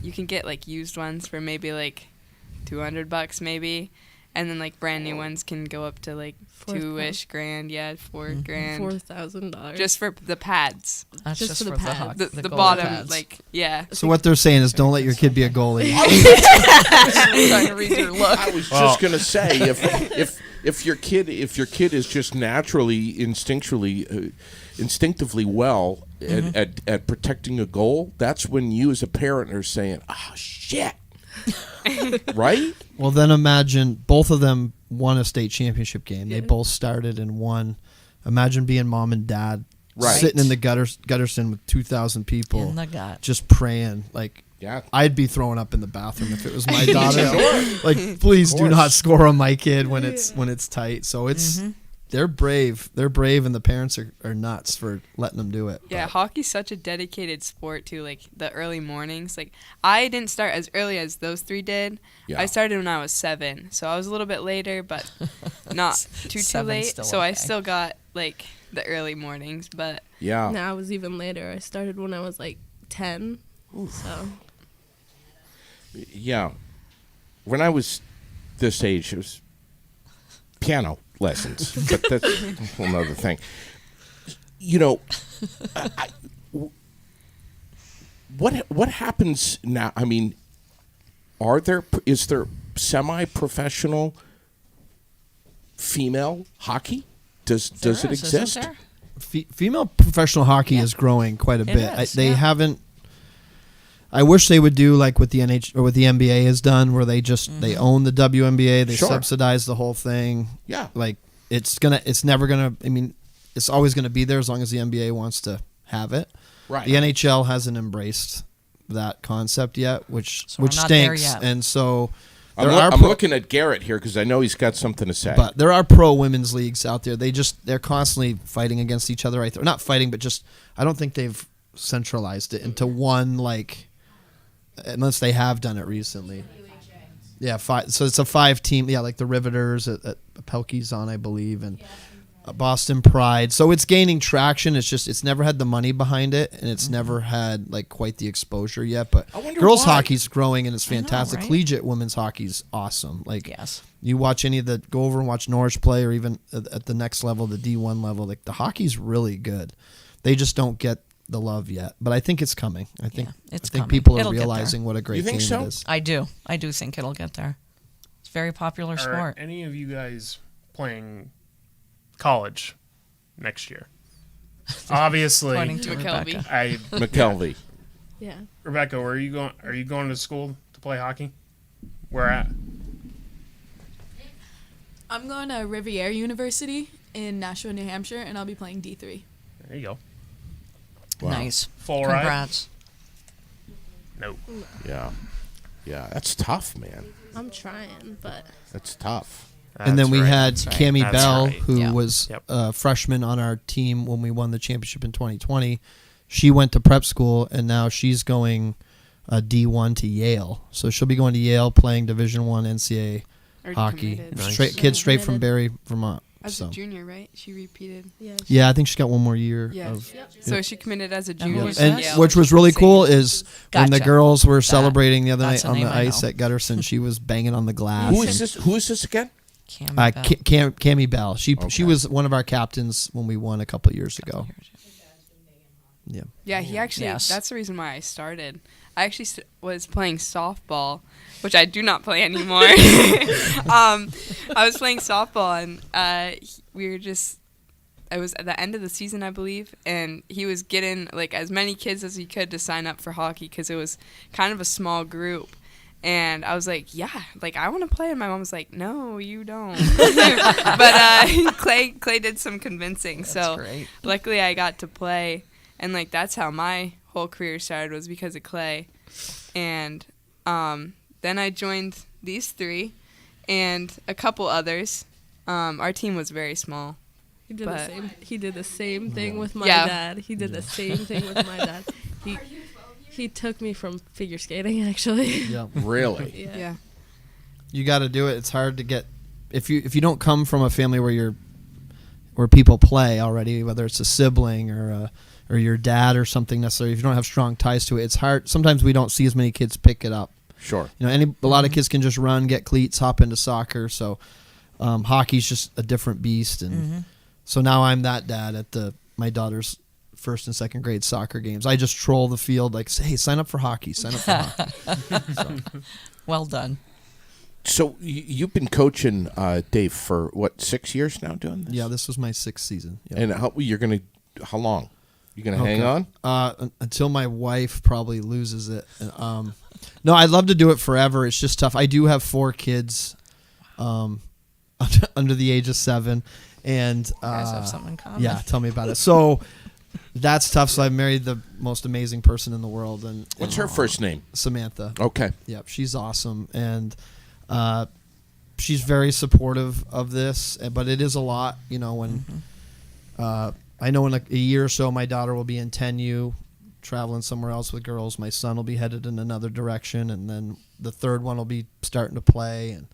You can get like used ones for maybe like $200 maybe. And then like brand new ones can go up to like $2,000-ish grand, yeah, $4,000. $4,000. Just for the pads. That's Just just for the for the, pads. hockey, The goalie bottom, pads. like, yeah. So what they're saying is, don't let your kid be a goalie. I'm trying to read your look. I was Well- just gonna say if your kid is just naturally, instinctively well at protecting a goal, that's when you as a parent are saying, "Oh shit," right? Well, then imagine both of them won a state championship game. They both started and won. Imagine being mom and dad sitting in the Gutterson with 2,000 people In the gut. just praying. Like, I'd be throwing up in the bathroom if it was my daughter. Like, please do not score on my kid when it's tight. So it's they're brave. They're brave, and the parents are nuts for letting them do it. Yeah, hockey's such a dedicated sport too. Like the early mornings. Like I didn't start as early as those three did. Yeah. I started when I was 7, so I was a little bit later, but not too late. So I still got like the early mornings, but no, I was even later. I started when I was like 10. So yeah, when I was this age, it was piano lessons, but that's a whole other thing. You know, what happens now? I mean, is there semi-professional female hockey? Does it exist? Female professional hockey is growing quite a bit. They haven't. I wish they would do like what the NH or what the NBA has done, where they just they own the WNBA, they subsidize the whole thing. Yeah, like it's never gonna. I mean, it's always gonna be there as long as the NBA wants to have it. Right. The NHL hasn't embraced that concept yet, which stinks. And so I'm looking at Garrett here because I know he's got something to say. But there are pro women's leagues out there. They're constantly fighting against each other. Not fighting, but just I don't think they've centralized it into one like. Unless they have done it recently. Yeah, 5. So it's a 5-team. Yeah, like the Riveters at Pelkey's on, I believe, and Boston Pride. So it's gaining traction. It's never had the money behind it, and it's never had like quite the exposure yet. But girls hockey's growing, and it's fantastic. Know, right? Collegiate women's hockey's awesome. Like you watch go over and watch Norwich play, or even at the next level, the D1 level. Like the hockey's really good. They just don't get the love yet, but I think it's coming. I think people are realizing what a great game it is. I do think it'll get there. It's a very popular sport. Are any of you guys playing college next year? Obviously, pointing to McKelvey. McKelvey. Yeah. Rebecca, where are you going? Are you going to school to play hockey? Where at? I'm going to Rivier University in Nashua, New Hampshire, and I'll be playing D3. There you go. Wow. Nice. Full Congrats. Nope. Yeah, that's tough, man. I'm trying, but that's tough. And then we had Cammie Bell, who was a freshman on our team when we won the championship in 2020. She went to prep school, and now she's going D1 to Yale. So she'll be going to Yale playing Division I NCAA hockey. Nice. Kid straight from Barrie, Vermont. As a junior, right? She repeated. Yeah, I think she's got one more year. Yeah. So she committed as a junior. And which was really cool is when the girls were celebrating the other night on the ice at Gutterson, she was banging on the glass. Who is this again? Cammie Bell. She was one of our captains when we won a couple of years ago. Yeah. Yeah, he actually. That's the reason why I started. I actually was playing softball, which I do not play anymore. I was playing softball, and we were just. It was at the end of the season, I believe, and he was getting like as many kids as he could to sign up for hockey because it was kind of a small group. And I was like, yeah, like I want to play. And my mom was like, no, you don't. But Clay did some convincing. That's great. Luckily I got to play. And like that's how my whole career started, was because of Clay. And then I joined these three and a couple others. Our team was very small. He did the same thing with my dad. He did the same thing with my dad. He took me from figure skating, actually. Yeah. Really? Yeah. You got to do it. It's hard to get if you don't come from a family where people play already, whether it's a sibling or your dad or something necessarily. If you don't have strong ties to it, it's hard. Sometimes we don't see as many kids pick it up. Sure. You know, a lot of kids can just run, get cleats, hop into soccer. So hockey's just a different beast, and so now I'm that dad at my daughter's first and second grade soccer games. I just troll the field like, hey, sign up for hockey. Sign up for hockey. Well done. So you've been coaching Dave for what, 6 years now doing this? Yeah, this was my 6th season. Yep. And how long? You're gonna hang on? Until my wife probably loses it. No, I'd love to do it forever. It's just tough. I do have 4 kids under the age of 7. And You guys have something in common. yeah, tell me about it. So that's tough. So I married the most amazing person in the world. And What's her first name? Samantha. Okay. Yep, she's awesome, and she's very supportive of this. But it is a lot, when I know in a year or so my daughter will be in 10U, traveling somewhere else with girls. My son will be headed in another direction, and then the third one will be starting to play, and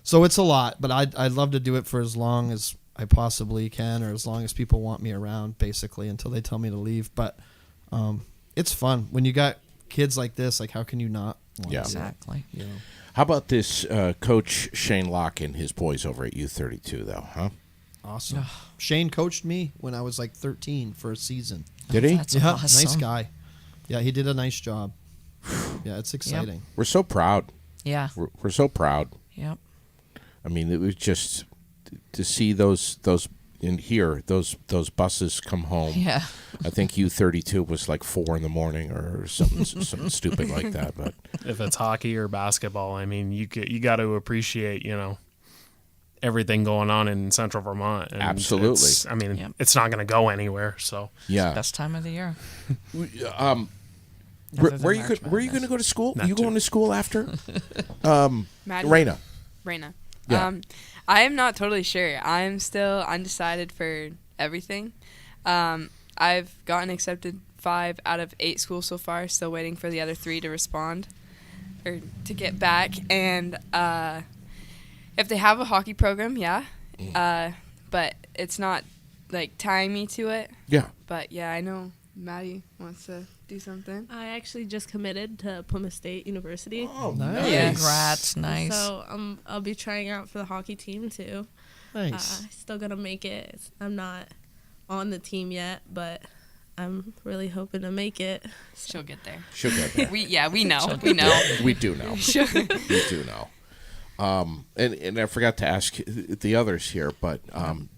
so it's a lot. But I'd love to do it for as long as I possibly can, or as long as people want me around, basically, until they tell me to leave. But it's fun when you got kids like this. Like, how can you not want to? Exactly. How about this coach Shane Locke and his boys over at U32, though, huh? Awesome. Shane coached me when I was like 13 for a season. Did he? That's Yeah, awesome. nice guy. Yeah, he did a nice job. Yeah, it's exciting. We're so proud. Yeah. We're so proud. Yep. I mean, it was just to see those and hear those buses come home. Yeah. I think U32 was like 4 a.m. or something stupid like that. But If it's hockey or basketball, I mean, you got to appreciate, everything going on in Central Vermont. And Absolutely. It's not going to go anywhere. So yeah, Best time of the year. where Other you than where are you going to go to school? Not You too. going to school after? Maddie? Rayna. Yeah. I am not totally sure. I'm still undecided for everything. I've gotten accepted 5 out of 8 schools so far. Still waiting for the other 3 to respond or to get back. And if they have a hockey program, yeah. But it's not like tying me to it. Yeah. But yeah, I know Maddie wants to do something. I actually just committed to Plymouth State University. Oh, Nice. Yeah. Congrats. Nice. So I'll be trying out for the hockey team too. Nice. Still gonna make it. I'm not on the team yet, but I'm really hoping to make it. She'll get there. She'll get there. We know. We know. We do know. We do know. And I forgot to ask the others here, but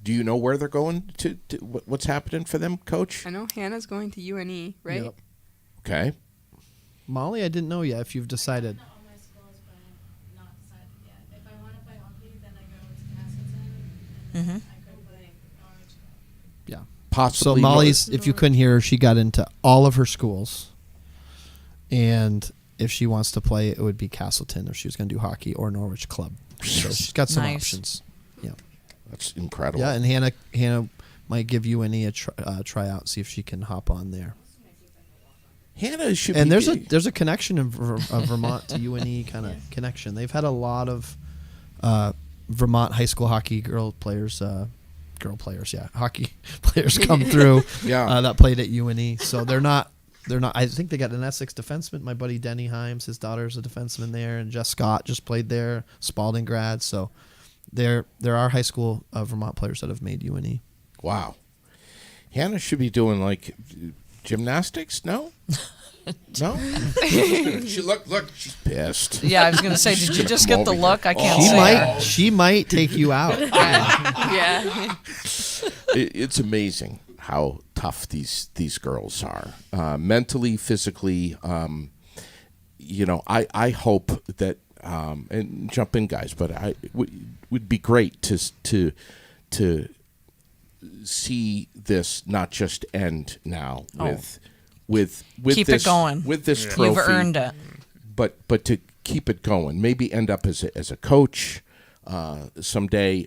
do you know where they're going to what's happening for them, Coach? I know Hannah's going to UNE, right? Yep. Okay. Molly, I didn't know yet if you've decided. All my schools, but I'm not decided yet. If I want to play hockey, then I go to Castleton. Mhm. I could play Norwich. Yeah. Possibly. So Molly's, if you couldn't hear her, she got into all of her schools, and if she wants to play, it would be Castleton if she was going to do hockey, or Norwich Club. So she's got some Nice. options. Yeah. That's incredible. Yeah, and Hannah might give you a tryout, see if she can hop on there. Hannah should And be there's a connection in Vermont to UNE kind of connection. They've had a lot of Vermont high school hockey hockey players come through that played at UNE. So they're not. I think they got an Essex defenseman. My buddy Denny Himes, his daughter's a defenseman there, and Jess Scott just played there. Spalding grad. So there are high school Vermont players that have made UNE. Wow. Hannah should be doing like gymnastics. No. No. She look. She's pissed. Yeah, I was going to say, did you just get the look? I can't She say might. She might take you out. Yeah. It's amazing how tough these girls are, mentally, physically. I hope that and jump in, guys, but would be great to see this not just end now with Keep this, it going. with this trophy. You've earned it. But to keep it going, maybe end up as a coach someday.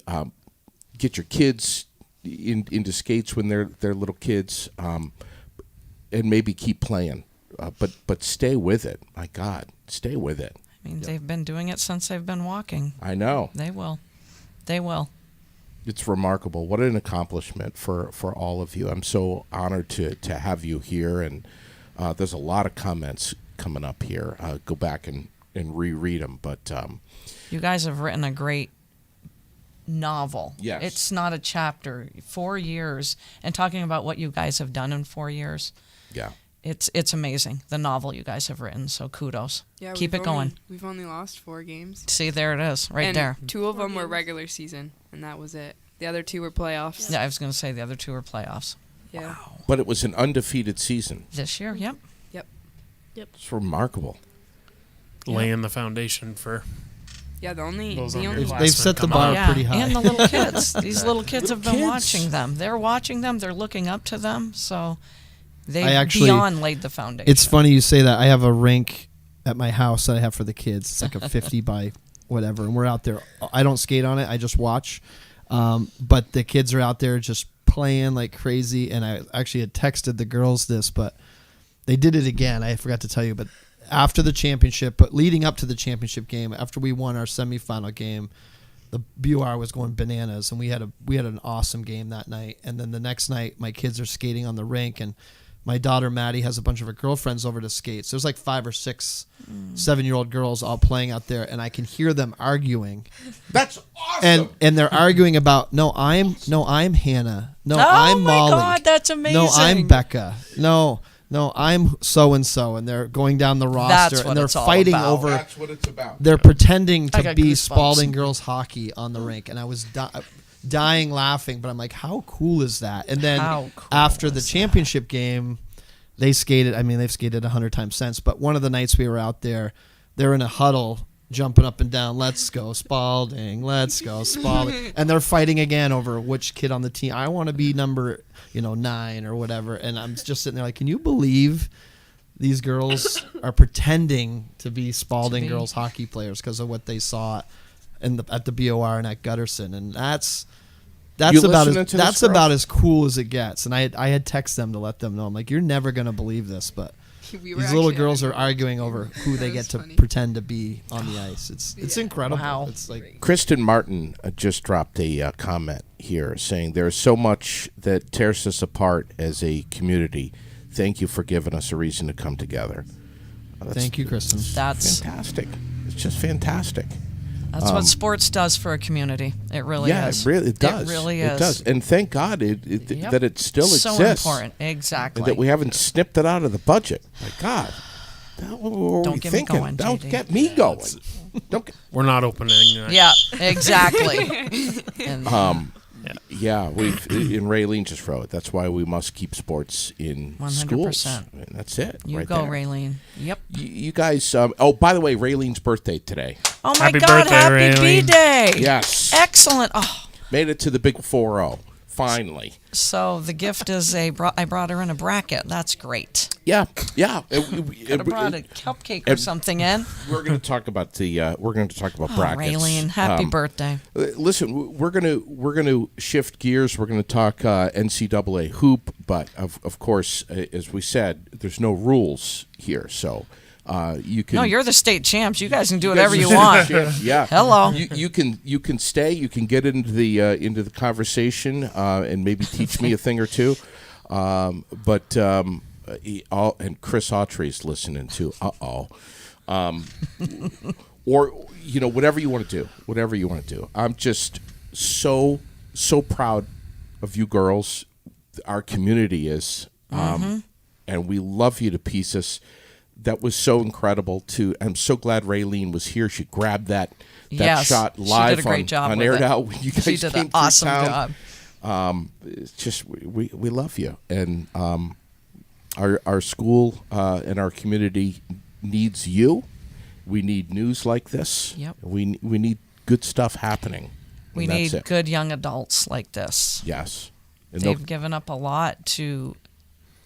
Get your kids into skates when they're little kids, and maybe keep playing. But stay with it. My God, stay with it. I mean, they've been doing it since they've been walking. I know. They will. They will. It's remarkable. What an accomplishment for all of you. I'm so honored to have you here. And there's a lot of comments coming up here. Go back and reread them. But you guys have written a great novel. Yes. It's not a chapter. 4 years. And talking about what you guys have done in 4 years. yeah. it's amazing, the novel you guys have written. So kudos. Yeah, Keep it going. We've only lost 4 games. See, there it is, right and there. 2 of them were regular season, and that was it. The other 2 were playoffs. Yeah, I was going to say the other 2 are playoffs. Yeah. Wow. But it was an undefeated season. This year, yep. It's remarkable. Laying the foundation for Yeah, the only They've set the bar pretty high. And the little kids. These little kids have been watching them. They're watching them. They're looking up to them. So they beyond laid the foundation. It's funny you say that. I have a rink at my house that I have for the kids. It's like a 50 by whatever, and we're out there. I don't skate on it. I just watch. But the kids are out there just playing like crazy. And I actually had texted the girls this, but they did it again. I forgot to tell you, but after the championship, but leading up to the championship game, after we won our semifinal game, the BUR was going bananas, and we had an awesome game that night. And then the next night, my kids are skating on the rink, and my daughter Maddie has a bunch of her girlfriends over to skate. So there's like 5 or 6 7-year-old girls all playing out there, and I can hear them arguing. That's awesome. And they're arguing about I'm Hannah. No, oh I'm my Molly. God, that's amazing. No, I'm Becca. No, I'm so and so, and they're going down the roster, and they're fighting over. That's what it's about. They're pretending I to got be goosebumps. Spalding girls hockey on the rink, and I was dying laughing. But I'm like, how cool is that? And then after the championship game, they skated. I mean, they've skated 100 times since. But one of the nights we were out there, they're in a huddle, jumping up and down. Let's go Spalding. Let's go Spalding. And they're fighting again over which kid on the team. I want to be number 9 or whatever. And I'm just sitting there like, can you believe these girls are pretending to be Spalding girls hockey players because of what they saw at the BOR and at Gutterson? And that's about as cool as it gets. And I had texted them to let them know. I'm like, you're never gonna believe this, but these little girls are arguing over who they get to pretend to be on the ice. It's incredible. Wow. It's like Kristen Martin just dropped a comment here saying there's so much that tears us apart as a community. Thank you for giving us a reason to come together. thank you, Kristen. That's fantastic. It's just fantastic. That's what sports does for a community. It really is. Yeah, it does. It really is. It does. And thank God that it still so exists. So important. Exactly. And that we haven't snipped it out of the budget. My God. What were Don't we get thinking? me going, Don't JD. get me going. We're not opening that. Yeah, exactly. And, we've in Raylene just wrote it. That's why we must keep sports in 100%. schools. And that's it. You right go, there. Raylene. Yep. You guys. Oh, by the way, Raylene's birthday today. Oh my Happy God! birthday, Happy Raylene. B-Day. Yes. Excellent. Oh, Made it to the big 4-0. Finally. so the gift is I brought her in a bracket. That's great. Yeah. Could have brought a cupcake or something in. We're going to talk about brackets. Raylene, happy birthday. Listen, we're gonna shift gears. We're gonna talk NCAA hoop, but of course, as we said, there's no rules here, so you can. No, you're the state champs. You guys can do whatever you want. Yeah. Hello. You can stay. You can get into the conversation and maybe teach me a thing or two. But and Chris Autry's listening too. Or whatever you want to do. I'm just so proud of you girls. Our community is, and we love you to pieces. That was so incredible too. I'm so glad Raylene was here. She grabbed that shot live she did a great job on with Air it. Now. You guys She did came an awesome through job. town. It's just we love you, and our school and our community needs you. We need news like this. Yep. We need good stuff happening. We and that's need it. good young adults like this. Yes. And They've given up a lot to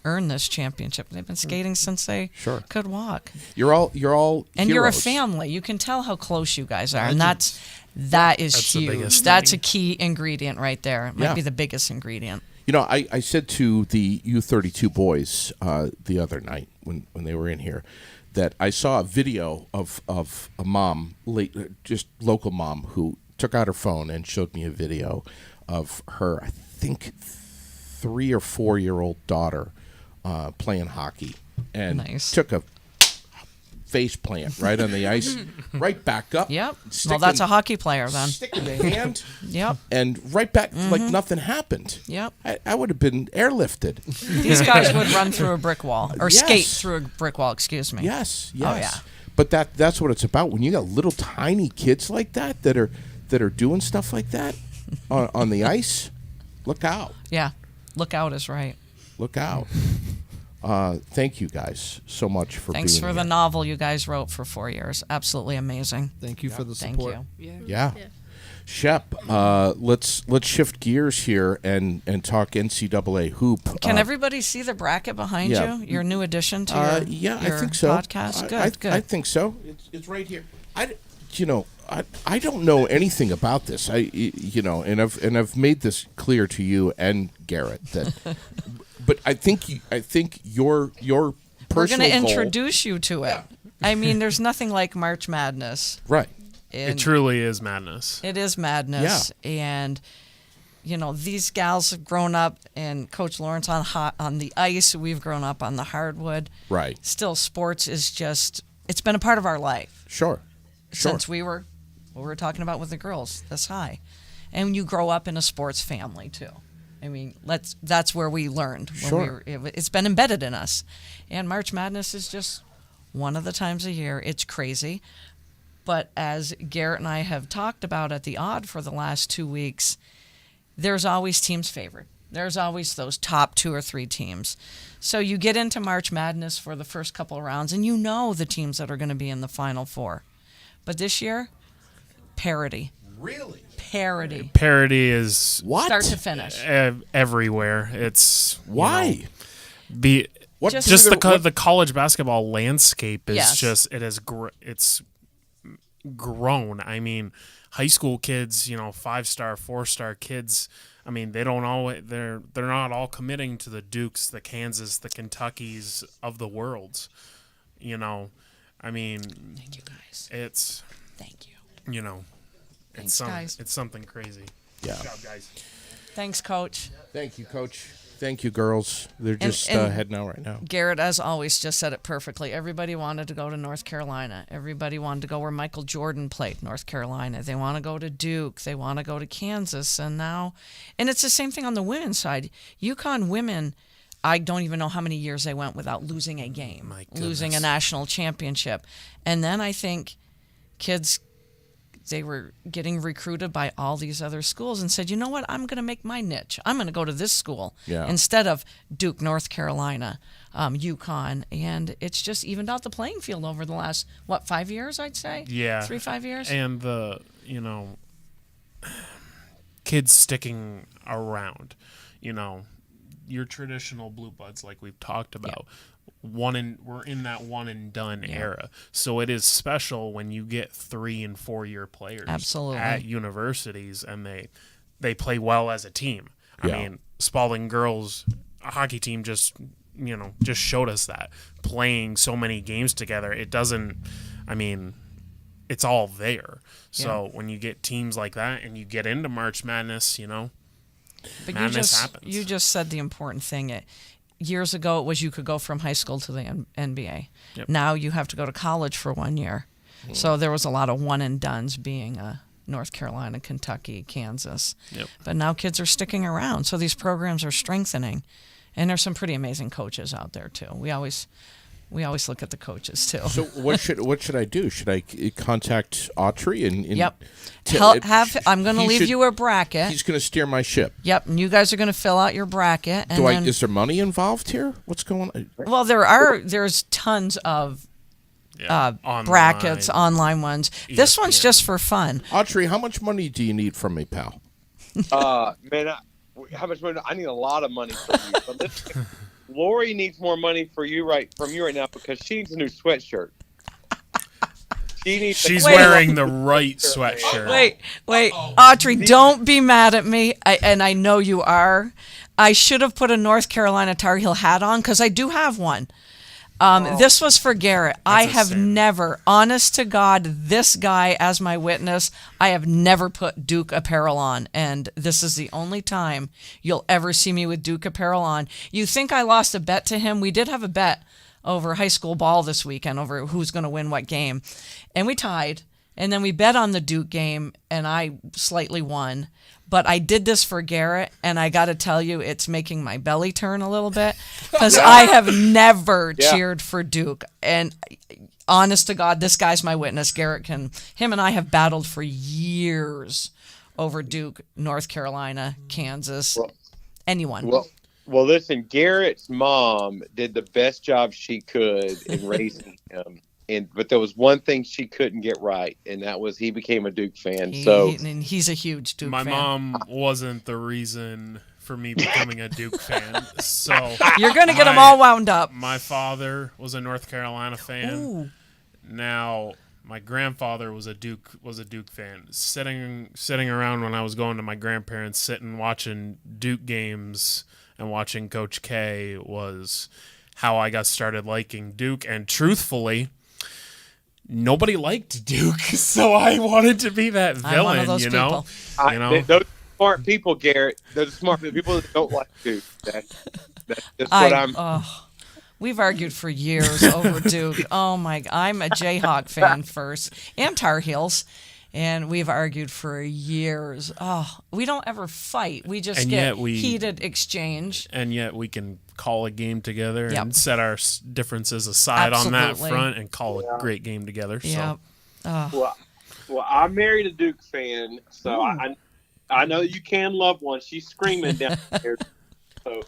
earn this championship. They've been skating since they could walk. You're all and you're a heroes. family. You can tell how close you guys are, and That's that is the huge. biggest That's thing. a key ingredient right there. It might be the biggest ingredient. I said to the U32 boys the other night when they were in here that I saw a video of a mom, just local mom, who took out her phone and showed me a video of her, I think, 3 or 4-year-old daughter playing hockey, and Nice. took a face plant right on the ice, right back up. Yep. Well, that's a hockey player then. Stick in the hand. Yep. And right back like nothing happened. Yep. I would have been airlifted. These guys would run through a brick wall or Yes. skate through a brick wall. Excuse me. Yes. Oh yeah. But that's what it's about. When you got little tiny kids like that are doing stuff like that on the ice, look out. Yeah. Look out is right. Look out. Thank you guys so much for Thanks being for here. the novel you guys wrote for 4 years. Absolutely amazing. Thank you for the Thank support. you. Yeah. Shep, let's shift gears here and talk NCAA hoop. Can everybody see the bracket behind yeah. you? Your new addition to your I think so. podcast? Good. I think so. It's right here. I don't know anything about this. And I've made this clear to you and Garrett that. But I think your personal We're going to goal- introduce you to it. I mean, there's nothing like March Madness. Right. It truly is madness. It is madness. Yeah. And, these gals have grown up, and Coach Lawrence on the ice. We've grown up on the hardwood. Right. Still, sports is it's been a part of our life. Sure. Since we were talking about with the girls this high. And you grow up in a sports family, too. I mean, that's where we learned. Sure. It's been embedded in us. And March Madness is just one of the times a year. It's crazy. But as Garrett and I have talked about at the Odd for the last 2 weeks, there's always teams favored. There's always those top 2 or 3 teams. So you get into March Madness for the first couple of rounds, and you know the teams that are going to be in the Final Four. But this year, parity. Really? Parity. Parity is What? Start to finish. Everywhere. It's Why? What Just- just the college basketball landscape is Yes. just it's grown. I mean, high school kids, 5-star, 4-star kids. I mean, they're not all committing to the Dukes, the Kansas, the Kentuckys of the world. I mean, Thank you, guys. it's Thank you. It's guys. It's something crazy. Yeah. Good job, guys. Thanks, Coach. Thank you, Coach. Thank you, girls. They're just and heading out right now. Garrett, as always, just said it perfectly. Everybody wanted to go to North Carolina. Everybody wanted to go where Michael Jordan played, North Carolina. They want to go to Duke. They want to go to Kansas. And it's the same thing on the women's side. UConn women, I don't even know how many years they went without losing a game, My losing a goodness. national championship. And then I think kids, they were getting recruited by all these other schools and said, you know what, I'm going to make my niche. I'm going to go to this school instead of Duke, North Carolina, UConn. And it's just evened out the playing field over the last, 5 years, I'd say? Yeah. 5 years? And the, kids sticking around, your traditional blue bloods like we've talked about. We're in that one and done era. So it is special when you get 3 and 4 year players Absolutely. at universities and they play well as a team. I mean, Spalding girls hockey team just showed us that playing so many games together. It's all there. So when you get teams like that and you get into March Madness, But madness happens. you just said the important thing. Years ago, it was you could go from high school to the NBA. Yep. Now you have to go to college for 1 year. So there was a lot of one and dones being North Carolina, Kentucky, Kansas. Yep. But now kids are sticking around. So these programs are strengthening. And there's some pretty amazing coaches out there, too. We always look at the coaches, too. So what should I do? Should I contact Autry and Yep. I'm going to leave you a bracket. He's going to steer my ship. Yep. And you guys are going to fill out your bracket. And Is there money involved here? What's going on? Well, there's tons of Online. brackets, online ones. This one's ESPN. just for fun. Autry, how much money do you need from me, pal? Man, how much money? I need a lot of money from you. But listen, Lori needs more money from you right now because she needs a new sweatshirt. She's wearing the right sweatshirt. Wait, Autry, don't be mad at me. And I know you are. I should have put a North Carolina Tar Heel hat on because I do have one. This was for Garrett. I have sin. never, honest to God, this guy as my witness, I have never put Duke apparel on. And this is the only time you'll ever see me with Duke apparel on. You think I lost a bet to him? We did have a bet over high school ball this weekend, over who's going to win what game. And we tied. And then we bet on the Duke game, and I slightly won. But I did this for Garrett, and I got to tell you, it's making my belly turn a little bit because I have never cheered for Duke. And honest to God, this guy's my witness. Garrett him and I have battled for years over Duke, North Carolina, Kansas, anyone. Well, listen, Garrett's mom did the best job she could in raising him. But there was one thing she couldn't get right, and that was he became a Duke fan. And he's a huge Duke fan. My mom wasn't the reason for me becoming a Duke fan. So you're going to get them all wound up. My father was a North Carolina fan. Ooh. Now my grandfather was a Duke fan. Sitting around when I was going to my grandparents, sitting watching Duke games and watching Coach K was how I got started liking Duke. And truthfully, nobody liked Duke, so I wanted to be that villain. I'm one of those people. Those smart people, Garrett. Those smart people that don't like Duke. That's just what I'm. We've argued for years over Duke. Oh my! I'm a Jayhawk fan first, and Tar Heels, and we've argued for years. Oh, we don't ever fight. We just get heated exchange. And yet we can call a game together and set our differences aside on that front and call a great game together. Yeah. Well, I'm married a Duke fan, so I know you can love one. She's screaming down there. So,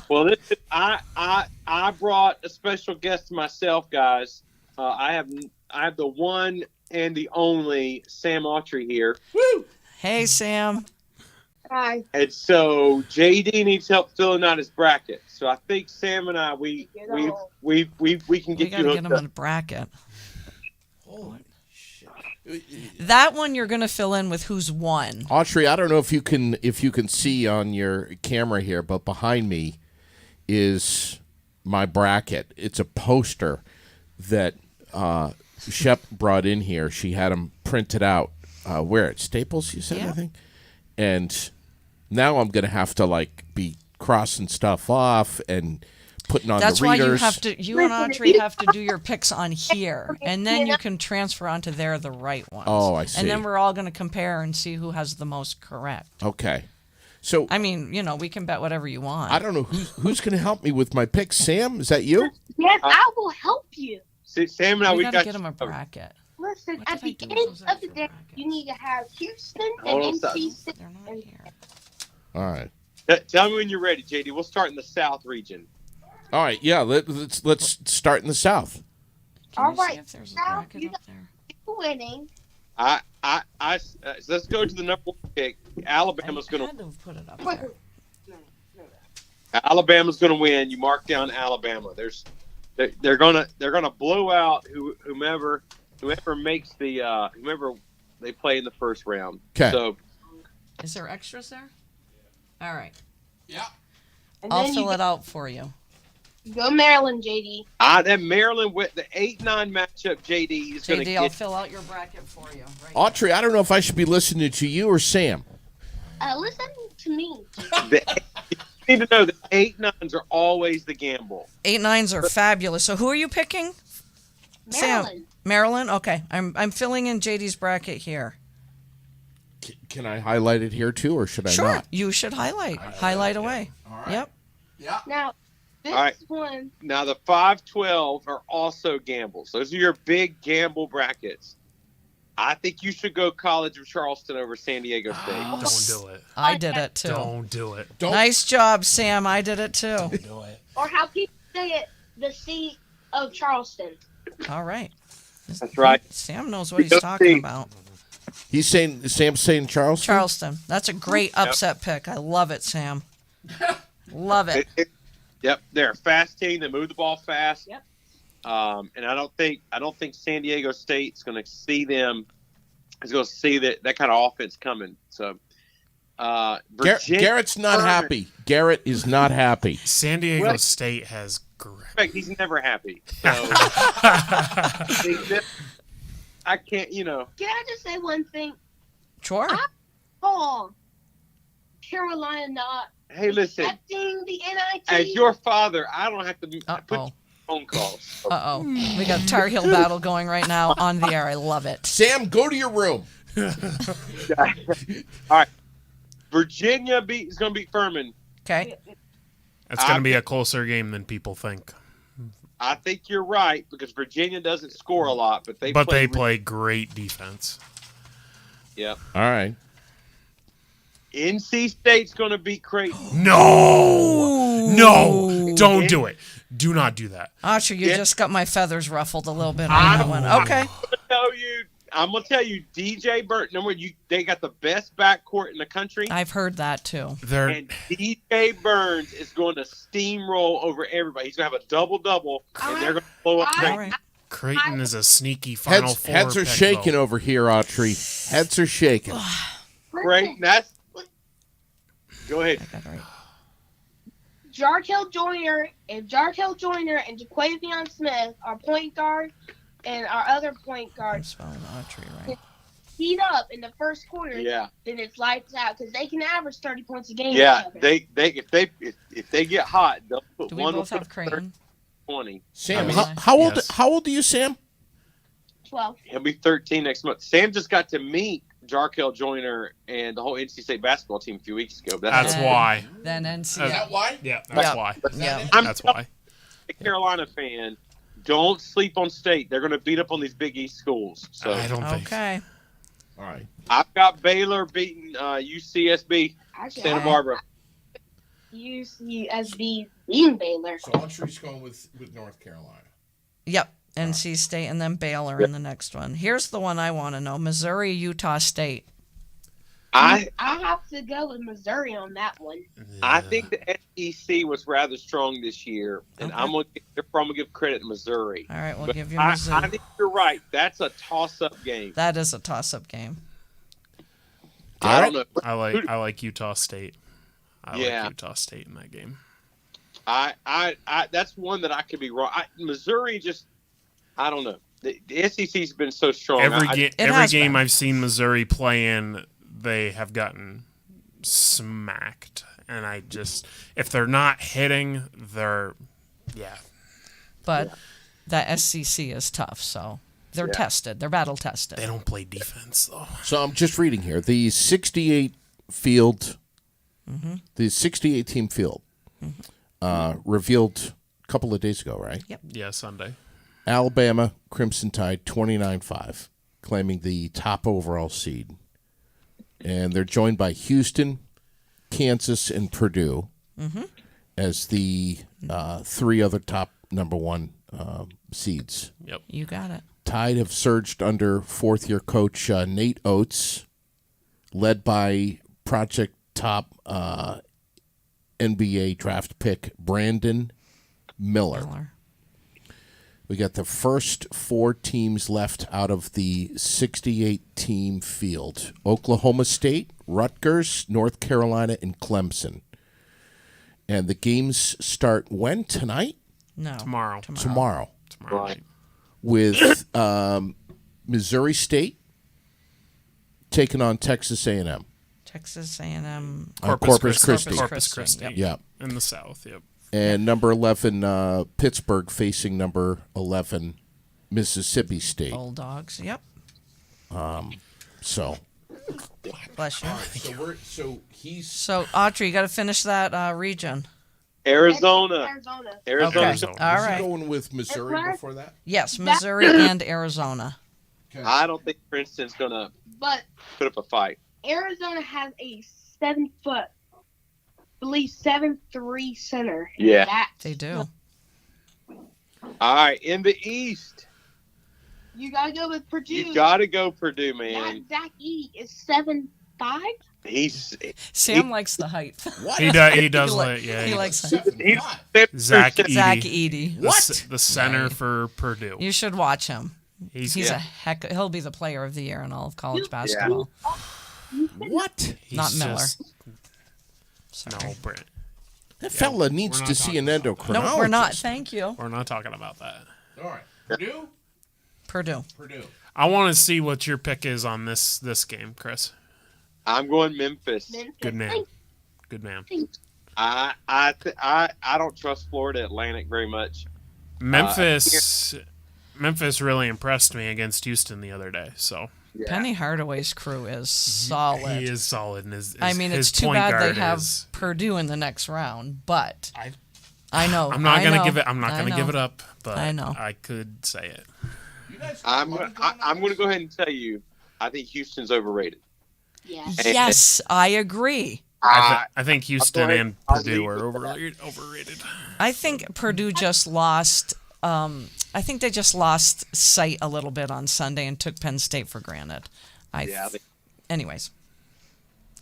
well, listen, I brought a special guest myself, guys. I have the one and the only Sam Autry here. Woo! Hey, Sam. Hi. And so JD needs help filling out his bracket. So I think Sam and I we can get you hooked him in a bracket. Holy shit. That one you're going to fill in with who's won. Autry, I don't know if you can see on your camera here, but behind me is my bracket. It's a poster that Shep brought in here. She had them printed out. Where at Staples, you said, I think. And now I'm going to have to be crossing stuff off and putting on the readers. That's why you and Autry have to do your picks on here, and then you can transfer onto there the right ones. Oh, I see. And then we're all going to compare and see who has the most correct. Okay. So I mean, we can bet whatever you want. I don't know who's going to help me with my picks. Sam, is that you? Yes, I will help you. See, Sam and I, we got to get him a bracket. Listen, at the end of the day, you need to have Houston and NC State. They're not here. All right. Tell me when you're ready, JD. We'll start in the South region. All right. Yeah. Let's start in the South. All right. See if there's a bracket up there? Winning. Let's go to the number one pick. Alabama's going to put it up there. Alabama's going to win. You mark down Alabama. They're gonna blow out whomever makes the whomever they play in the first round. Okay. So, is there extras there? All right. Yeah. I'll fill it out for you. Go Maryland, JD. That Maryland with the 8-9 matchup, JD is going to get. I'll fill out your bracket for you. Right Autry, I don't know if I should be listening to you or Sam. Listen to me. You need to know that 8-9s are always the gamble. 8-9s are fabulous. So who are you picking? Maryland. Sam. Maryland? Okay. I'm filling in JD's bracket here. Can I highlight it here too, or should I not? Sure. You should highlight away. All right. Yep. Yeah. Now, this one. Now the 5-12 are also gambles. Those are your big gamble brackets. I think you should go College of Charleston over San Diego State. Don't do it. I did it too. Don't do it. Nice job, Sam. I did it too. Don't do it. Or how people say it, the C of Charleston. All right. That's right. Sam knows what he's talking about. Sam's saying Charleston? Charleston. That's a great upset pick. I love it, Sam. Love it. Yep, they're a fast team. They move the ball fast. Yep. And I don't think San Diego State's going to see them. Is going to see that kind of offense coming. So, Garrett's not happy. Garrett is not happy. San Diego State has great. He's never happy. So, I can't. Can I just say one thing? Sure. I saw Carolina not Hey, listen. accepting the NIT. As your father, I don't have to phone calls. Uh-oh. We got a Tar Heel battle going right now on the air. I love it. Sam, go to your room. All right. Virginia is going to beat Furman. Okay. It's going to be a closer game than people think. I think you're right because Virginia doesn't score a lot, but they play great defense. Yeah. All right. NC State's going to beat Creighton. No, don't do it. Do not do that. Archer, you just got my feathers ruffled a little bit on that one. Okay. I'm gonna tell you, DJ Burns. They got the best backcourt in the country. I've heard that too. And DJ Burns is going to steamroll over everybody. He's gonna have a double-double, and they're gonna blow up. All right. Creighton is a sneaky Final Four. Heads are shaking over here, Autry. Heads are shaking. Great. Go ahead. Jarkel Joyner and Jaquavion Smith are point guard, and our other point guard heat up in the first quarter. Yeah. Then it's lights out because they can average 30 points a game. Yeah, if they get hot, they'll put Do we both have Creighton? 20. Sam, how old are you, Sam? 12. He'll be 13 next month. Sam just got to meet Jarkel Joyner and the whole NC State basketball team a few weeks ago. That's why. Then NC. Is that why? Yeah, that's why. Yeah. That's why. A Carolina fan, don't sleep on State. They're going to beat up on these Big East schools. So I don't think. Okay. All right. I've got Baylor beating UCSB, Santa Barbara. UCSB beating Baylor. So Autry's going with North Carolina. Yep. NC State and then Baylor in the next one. Here's the one I want to know. Missouri, Utah State. I have to go with Missouri on that one. I think the SEC was rather strong this year, and I'm going to give credit to Missouri. All right, we'll But give you Missouri. I think you're right. That's a toss-up game. That is a toss-up game. I don't know. I like Utah State. I like Utah State in that game. I that's one that I could be wrong. Missouri just, I don't know. The SEC's been so strong. Every game I've seen Missouri play in, they have gotten smacked. And if they're not hitting, But the SEC is tough, so they're tested. They're battle tested. They don't play defense, though. So I'm just reading here. The 68 field, the 68 team field revealed a couple of days ago, right? Yep. Yeah, Sunday. Alabama Crimson Tide 29-5, claiming the top overall seed. And they're joined by Houston, Kansas, and Purdue as the three other top number one seeds. Yep. You got it. Tide have surged under fourth-year coach Nate Oates, led by Project Top NBA draft pick Brandon Miller. We got the first four teams left out of the 68-team field. Oklahoma State, Rutgers, North Carolina, and Clemson. And the games start when? Tonight? No. Tomorrow. Right. With Missouri State taking on Texas A&M. Texas A&M. Corpus Christi. Corpus Christi. Yep. In the South, yep. And number 11, Pittsburgh facing number 11, Mississippi State. Bulldogs, yep. So. Bless you. So Autry, you got to finish that region. Arizona. Okay. All right. Going with Missouri before that? Yes, Missouri and Arizona. Okay. I don't think Princeton's going to put up a fight. Arizona has a 7-foot, I believe 7'3" center. Yeah. They do. All right, in the East. You got to go with Purdue. You got to go Purdue, man. Zach Edey is 7'5". Sam likes the height. What? He does like, yeah. He likes Zach Edey. Zach Edey. What? The center for Purdue. You should watch him. He's a heck. He'll be the player of the year in all of college basketball. What? Not Miller. No, Brent. That fella needs to see an endocrinologist. No, we're not. Thank you. We're not talking about that. All right. Purdue. I want to see what your pick is on this game, Chris. I'm going Memphis. Good man. Good man. I don't trust Florida Atlantic very much. Memphis really impressed me against Houston the other day. So Penny Hardaway's crew is solid. he is solid. And his it's too point bad guard they have is, Purdue in the next round, but I know. I'm not I gonna know, give it. I'm not I gonna know. give it up. But I know. I could say it. I'm going to go ahead and tell you, I think Houston's overrated. Yeah. Yes, I agree. I think Houston and I'll Purdue leave are with that. overrated. I think Purdue just lost. I think they just lost sight a little bit on Sunday and took Penn State for granted. Anyways,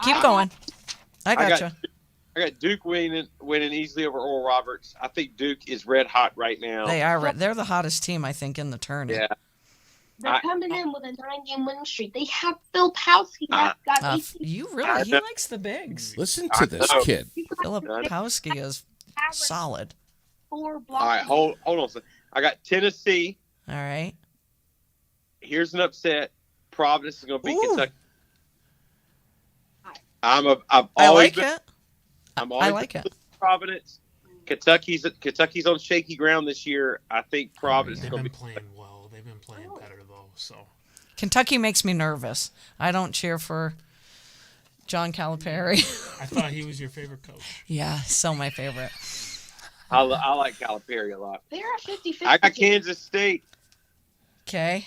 keep going. I gotcha. I got Duke winning easily over Oral Roberts. I think Duke is red hot right now. They are. They're the hottest team, I think, in the tourney. Yeah. They're coming in with a 9-game winning streak. They have Filipowski. He likes the bigs. Listen to this kid. Filipowski is solid. 4 blocks. All right, hold on a second. I got Tennessee. All right. Here's an upset. Providence is going to beat Ooh. Kentucky. I always like it. I'm always I like it. Providence. Kentucky's on shaky ground this year. I think Providence is They've going been to be playing well. They've been playing better though. So Kentucky makes me nervous. I don't cheer for John Calipari. I thought he was your favorite coach. Yeah, so my favorite. I like Calipari a lot. They're a 50-50. I got Kansas State. Okay.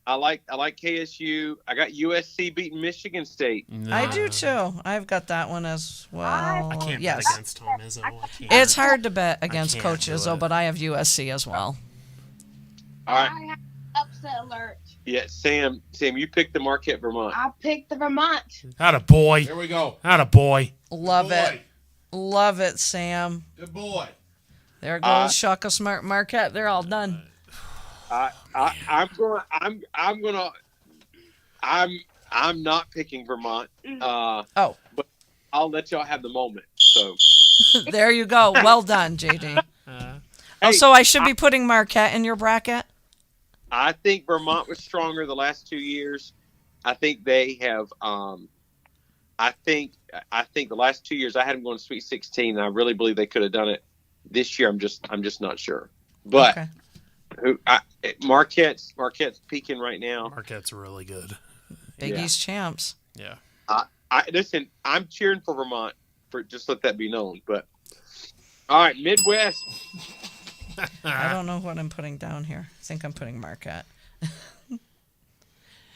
I like KSU. I got USC beating Michigan State. I do too. I've got that one as well. I can't yes. bet against Tom Izzo. I can't. It's hard to bet against can't Coach do Izzo, it. but I have USC as well. All right. I have upset alert. Yeah, Sam, you picked the Marquette, Vermont. I picked the Vermont. Atta boy. There we go. Atta boy. Love it. Love it, Sam. Good boy. There goes Shaka Smart Marquette. They're all done. I'm not picking Vermont. But I'll let y'all have the moment. So There you go. Well done, JD. So I should be putting Marquette in your bracket? I think Vermont was stronger the last 2 years. I think they have. I think the last 2 years I had them going to Sweet 16, and I really believe they could have done it. This year, I'm just not sure. But Marquette's peaking right now. Marquette's really good. Big East champs. Yeah. Listen, I'm cheering for Vermont. For just let that be known. But all right, Midwest. I don't know what I'm putting down here. I think I'm putting Marquette.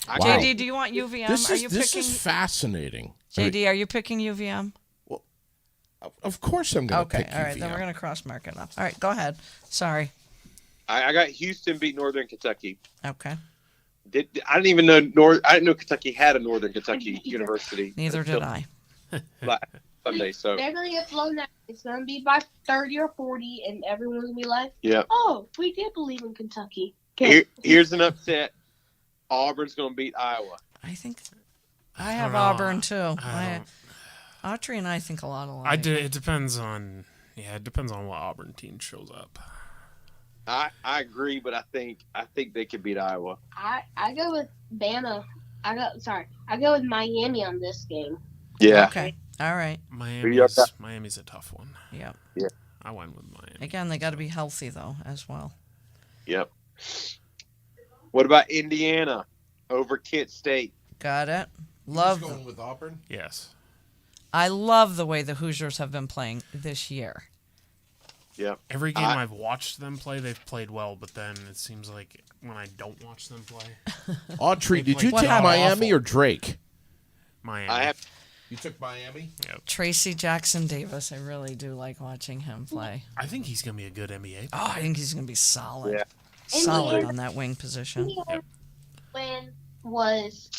Wow. JD, do you want UVM? This is fascinating. JD, are you picking UVM? Well, of course I'm going to pick Okay, all right. UVM. Then we're going to cross Marquette off. All right, go ahead. Sorry. I got Houston beat Northern Kentucky. Okay. I didn't even know I didn't know Kentucky had a Northern Kentucky University. Neither did I. Last Sunday, so They're going to get blown out. It's going to be by 30 or 40, and everyone's going to be like, yeah. oh, we did believe in Kentucky. Here's an upset. Auburn's going to beat Iowa. I think I have Auburn too. Autry and I think a lot alike. It depends on what Auburn team shows up. I agree, but I think they could beat Iowa. I go with Bama. I go with Miami on this game. Yeah. Okay. All right. Miami's a tough one. Yep. Yeah. I went with Miami. Again, they got to be healthy though as well. Yep. What about Indiana over Kent State? Got it. Love going with Auburn. Yes. I love the way the Hoosiers have been playing this year. Yeah. Every game I've watched them play, they've played well, but then it seems like when I don't watch them play. Autry, did you take Miami or Drake? Miami. You took Miami? Yep. Tracy Jackson Davis, I really do like watching him play. I think he's going to be a good NBA player. Oh, I think he's going to be solid. Yeah. Solid on that wing position. Yep. Win was,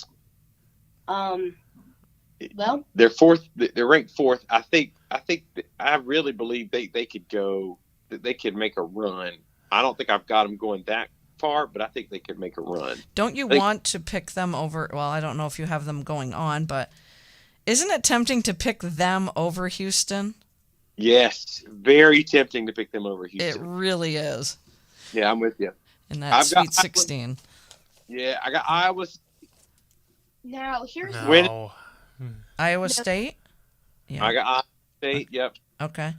they're fourth. They're ranked fourth. I really believe they could go. They could make a run. I don't think I've got them going that far, but I think they could make a run. Don't you want to pick them over? Well, I don't know if you have them going on, but isn't it tempting to pick them over Houston? Yes, very tempting to pick them over It Houston. really is. Yeah, I'm with you. In that Sweet 16. Yeah, I got Iowa. now here's No. Iowa State? Yeah. I got Iowa State. Yep. Okay.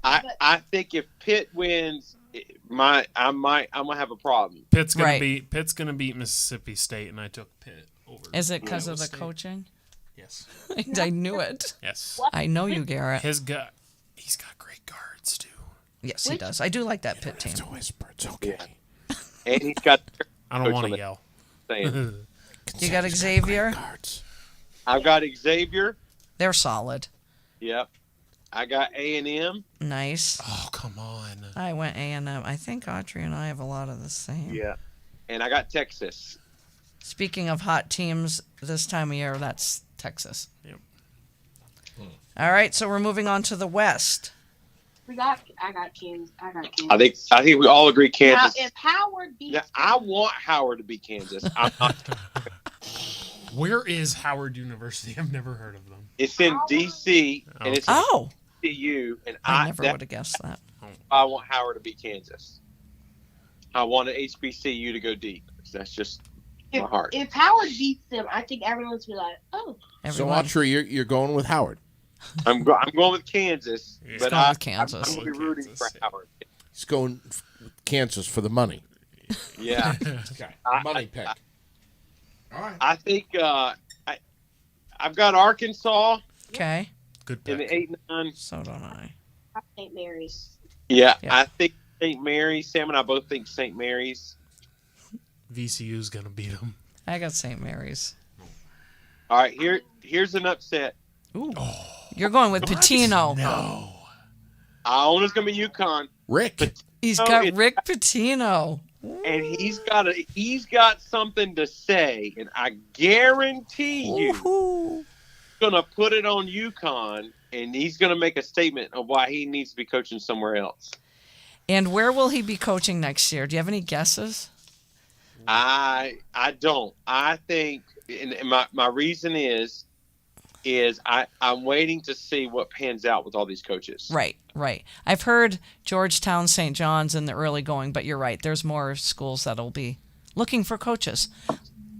I think if Pitt wins I'm gonna have a problem. Pitt's gonna Right. beat Mississippi State, and I took Pitt over. Is it because of Iowa the State. coaching? Yes. I knew it. Yes. I know you, Garrett. He's got great guards too. Yes, he does. I do like that Pitt team. It's a whisper. It's okay. And he's got. I don't want to yell. Saying. You got Xavier? Cards. I've got Xavier. They're solid. Yep. I got A&M. Nice. Oh, come on. I went A&M. I think Audrey and I have a lot of the same. Yeah. And I got Texas. Speaking of hot teams this time of year, that's Texas. Yep. All right, so we're moving on to the West. I got Kansas. I think we all agree Kansas. Now, if Howard beats, Yeah, I want Howard to beat Kansas. I'm not. Where is Howard University? I've never heard of them. It's in D.C. and it's Oh, in TCU, and I never would have guessed that. I want Howard to beat Kansas. I want an HBCU to go deep. That's just my heart. if Howard beats them, I think everyone's be like, oh. So, Everyone. Autry, you're going with Howard. I'm going with Kansas, He's but going with Kansas. I'm going to be rooting for Kansas, yeah. Howard. He's going with Kansas for the money. Yeah, Okay. Money pick. All right. I think I've got Arkansas Okay, Good in pick. the 8-9. so don't I. St. Mary's. Yeah, Yeah. I think St. Mary's. Sam and I both think St. Mary's. VCU's gonna beat them. I got St. Mary's. All right, here's an upset. Ooh. You're going with Pitino. No. Owner's going to be UConn, Rick. He's Oh, got it's- Rick Pitino. and he's got something to say, and I guarantee you, Woohoo. he's going to put it on UConn, and he's going to make a statement of why he needs to be coaching somewhere else. And where will he be coaching next year? Do you have any guesses? I don't. I think, and my reason is I'm waiting to see what pans out with all these coaches. Right. I've heard Georgetown, St. John's in the early going, but you're right. There's more schools that'll be looking for coaches,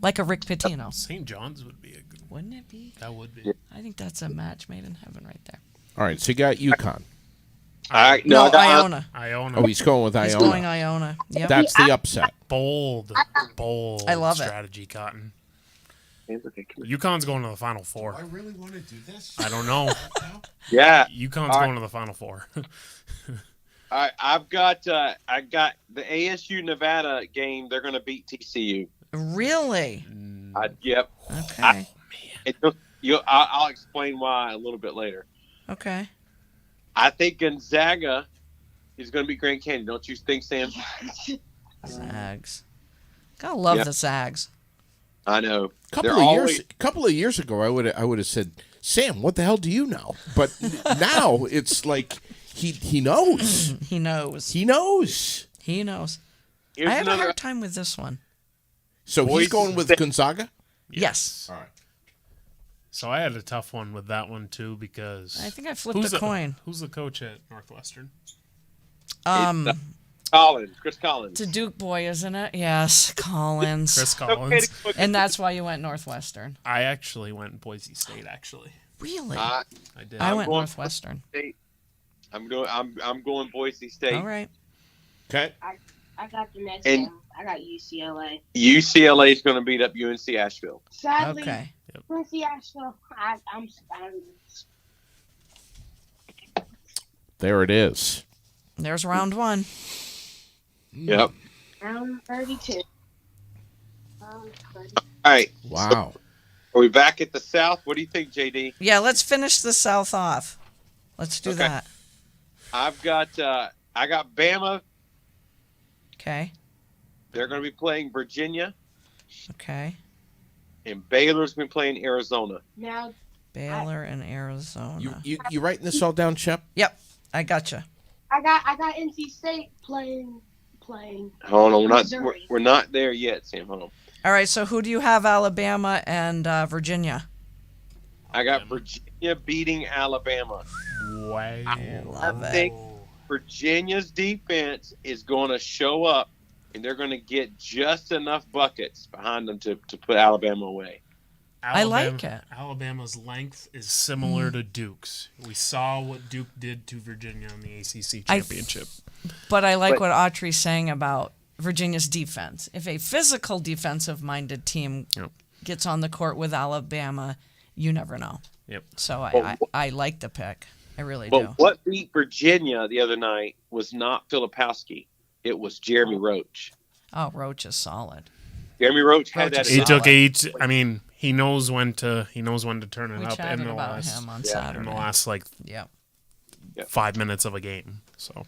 like a Rick Pitino. St. John's would be a good. Wouldn't it be? That would be. I think that's a match made in heaven right there. All right, so you got UConn. I No, got Iona. Iona. Oh, he's going with He's Iona. going Iona. Yep. That's the upset. bold I love it. strategy, Cotton. UConn's going to the Final Four. really want to do this? I don't know. Yeah. UConn's All right. going to the Final Four. All right, I got the ASU Nevada game. They're going to beat TCU. Really? Yep. Okay. I'll explain why a little bit later. Okay. I think Gonzaga is going to beat Grand Canyon. Don't you think, Sam? Zags. Gotta love Yep. the Zags. I know. Couple of years ago, I would have said, Sam, what the hell do you know? But now it's like he knows. He knows. He knows. He knows. Here's I have a another. hard time with this one. So he's Boise going with State. Gonzaga. Yes. All right. So I had a tough one with that one too because I think I flipped a coin. Who's the coach at Northwestern? Chris Collins. It's a Duke boy, isn't it? Yes, Collins. Chris Collins. And that's why you went Northwestern. I actually went Boise State. Actually, Really? I I did. I went going- Northwestern. I'm going Boise State. All right. Okay. I got the next And- one. I got UCLA. UCLA is going to beat up UNC Asheville. Sadly, Okay. UNC Asheville. I'm There it is. There's round one. Yep. round 32. All right. Wow. Are we back at the South? What do you think, JD? Yeah, let's finish the South off. Let's do Okay. that. I got Bama. Okay. They're going to be playing Virginia, Okay. and Baylor's been playing Arizona. Now, Baylor and Arizona. You writing this all down, Shep? Yep. I gotcha. I got NC State playing. Hold on, Missouri. we're not there yet, Sam. Hold on. All right, so who do you have, Alabama and Virginia? I got Virginia beating Alabama. Wow. Love I it. think Virginia's defense is going to show up, and they're going to get just enough buckets behind them to put Alabama away. I like it. Alabama's length is similar to Duke's. We saw what Duke did to Virginia in the ACC championship. But I like what Autry's saying about Virginia's defense. If a physical defensive-minded team gets on the court with Alabama, you never know. Yep. So I like the pick. I really but do. What beat Virginia the other night was not Filipowski. It was Jeremy Roach. Oh, Roach is solid. Jeremy Roach had Roach that. is He took solid. 8. I mean, he knows when to turn it We up chatted in the about last him on Saturday. in the last 5 minutes of a game. So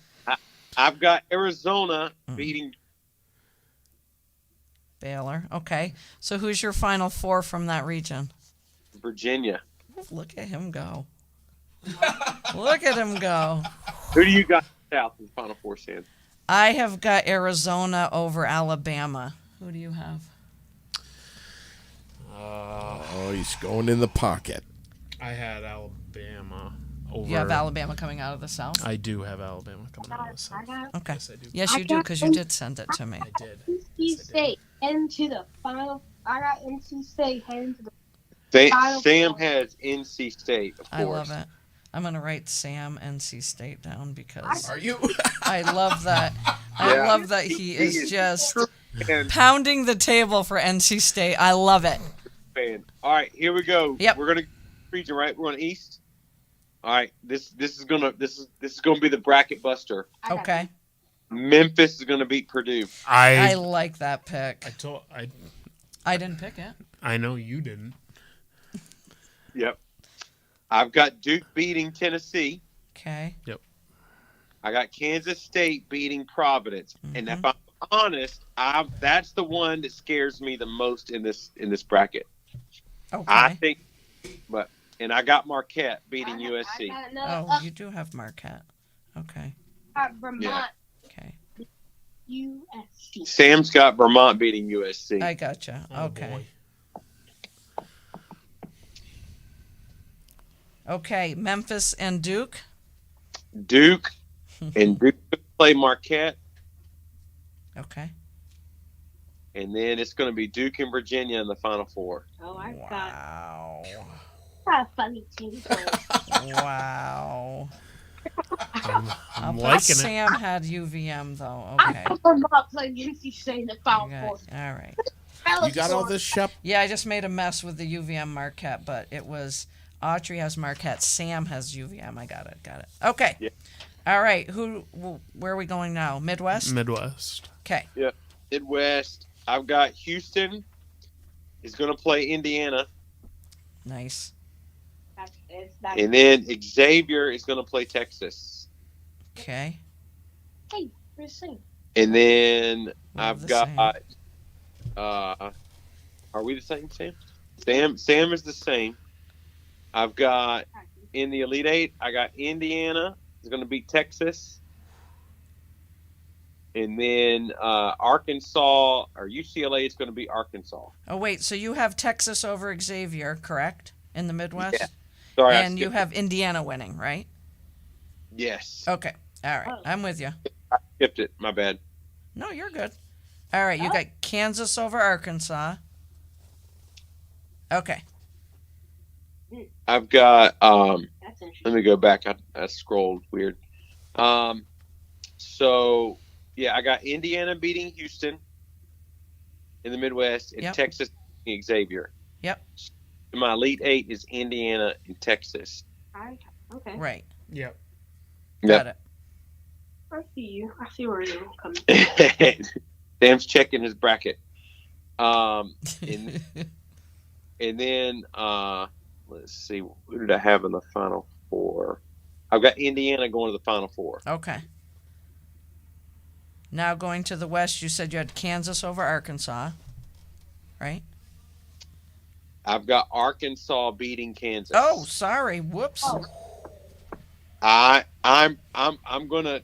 I've got Arizona beating Baylor. Okay. So who's your final four from that region? Virginia. Look at him go. Look at him go. Who do you got south in the Final Four, Sam? I have got Arizona over Alabama. Who do you have? Oh, he's going in the pocket. I had Alabama over. You have Alabama coming out of the South? I do have Alabama coming out of the South. Okay. Yes, I do. Yes, you do, because you did send it to me. I did. NC State into the final. I got NC State heading to the Sam has NC State, of course. I love it. I'm going to write Sam NC State down because Are you? I love that. I love that he is just And pounding the table for NC State. I love it. fan. All right, here we go. Yep. We're gonna region, right? We're on East. All right, this is gonna be the bracket buster. Okay. Memphis is gonna beat Purdue. I like that pick. I didn't pick it. I know you didn't. Yep. I've got Duke beating Tennessee. Okay. Yep. I got Kansas State beating Providence. And if I'm honest, that's the one that scares me the most in this bracket. Okay. I think, and I got Marquette beating USC. Oh, you do have Marquette. Okay. Vermont. Yeah. Okay. USC. Sam's got Vermont beating USC. I gotcha. Okay. Okay, Memphis and Duke. Duke and Duke play Marquette. Okay. And then it's going to be Duke and Virginia in the Final Four. Oh, I Wow. got a funny team. Wow. I'm But liking Sam had UVM though. Okay. Vermont playing NC State in the Final Okay. Four. All right. You got all this, Shep? Yeah, I just made a mess with the UVM Marquette, but it was Autry has Marquette, Sam has UVM. I got it. Okay. Yeah. All right. Where are we going now? Midwest? Midwest. Okay. Yeah. Midwest. I've got Houston is going to play Indiana. Nice. And then Xavier is going to play Texas. Okay. Hey, we're the same. And then We're the got are we the same, Sam? Sam is the same. I've got in the Elite Eight, I got Indiana is going to beat Texas. And then Arkansas or UCLA is going to be Arkansas. Oh, wait. So you have Texas over Xavier, correct? In the Midwest? Yeah. Sorry, and you have Indiana winning, right? Yes. Okay. All right. I'm with you. I skipped it. My bad. No, you're good. All right. You got Kansas over Arkansas. Okay. I've got let me go back. I scrolled weird. So yeah, I got Indiana beating Houston in the Midwest and Texas beating Xavier. Yep. My Elite Eight is Indiana and Texas. Okay. Right. Yep. Got it. I see you. I see where you're coming. Sam's checking his bracket. And then let's see, who did I have in the Final Four? I've got Indiana going to the Final Four. Okay. Now going to the West, you said you had Kansas over Arkansas, right? I've got Arkansas beating Kansas. Oh, sorry. Whoops. I'm gonna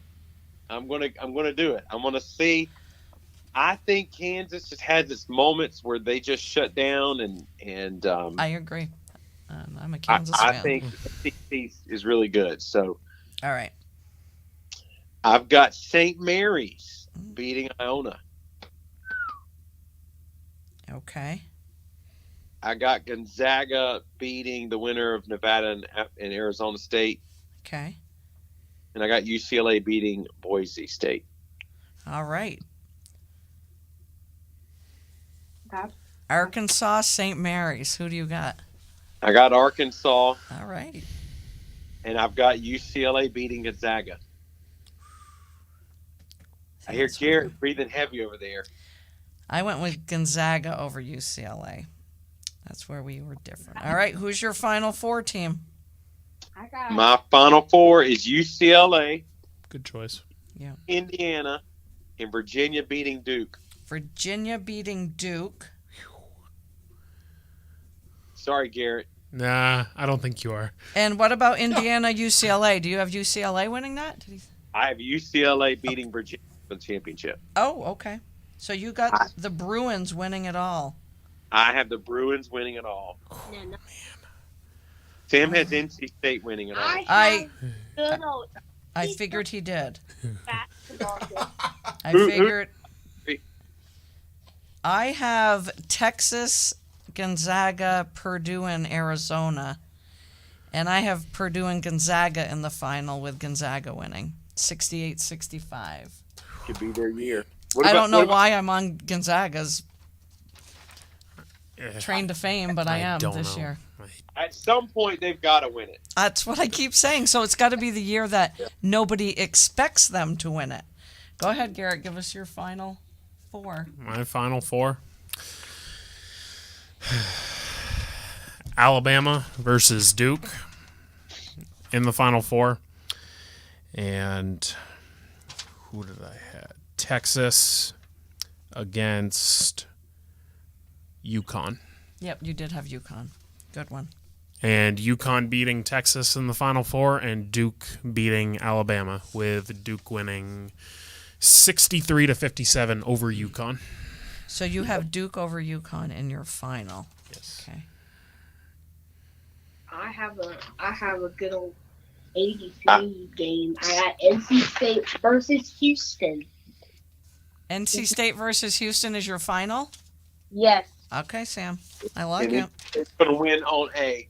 do it. I'm gonna see. I think Kansas just has its moments where they just shut down and I agree. I'm a Kansas I fan. think the piece is really good. So All right. I've got St. Mary's beating Iona. Okay. I got Gonzaga beating the winner of Nevada and Arizona State. Okay. And I got UCLA beating Boise State. All right. Okay. Arkansas, St. Mary's. Who do you got? I got Arkansas. All right. And I've got UCLA beating Gonzaga. I hear Garrett breathing heavy over there. I went with Gonzaga over UCLA. That's where we were different. All right, who's your Final Four team? My Final Four is UCLA. Good choice. Yeah. Indiana and Virginia beating Duke. Virginia beating Duke. Sorry, Garrett. Nah, I don't think you are. And what about Indiana, UCLA? Do you have UCLA winning that? I have UCLA beating Virginia for the championship. Oh, okay. So you got the Bruins winning it all. I have the Bruins winning it all. Sam has NC State winning it all. I figured he did. I Who- figured. I have Texas, Gonzaga, Purdue, and Arizona. And I have Purdue and Gonzaga in the final with Gonzaga winning 68-65. Could be their year. I don't know why I'm on Gonzaga's train to fame, but I am this year. At some point, they've got to win it. That's what I keep saying. So it's got to be the year that nobody expects them to win it. Go ahead, Garrett. Give us your Final Four. My Final Four. Alabama versus Duke in the Final Four. And who did I have? Texas against UConn. Yep, you did have UConn. Good one. And UConn beating Texas in the Final Four, and Duke beating Alabama, with Duke winning 63-57 over UConn. So you have Duke over UConn in your final. Yes. Okay. I have a good old 83 game. I got NC State versus Houston. NC State versus Houston is your final? Yes. Okay, Sam. I like And it. it's going to win on a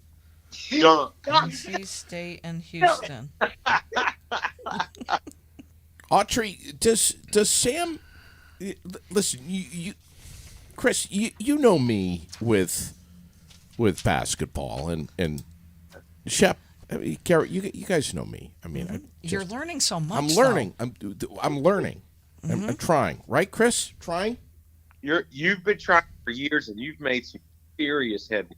dunk. NC State and Houston. Autry, does Sam listen? You Chris, you know me with basketball and Shep. I mean, Garrett, you guys know me. I mean, You're learning so much. I'm learning. though. I'm learning. I'm trying. Right, Chris? Trying. You've been trying for years, and you've made some serious headway.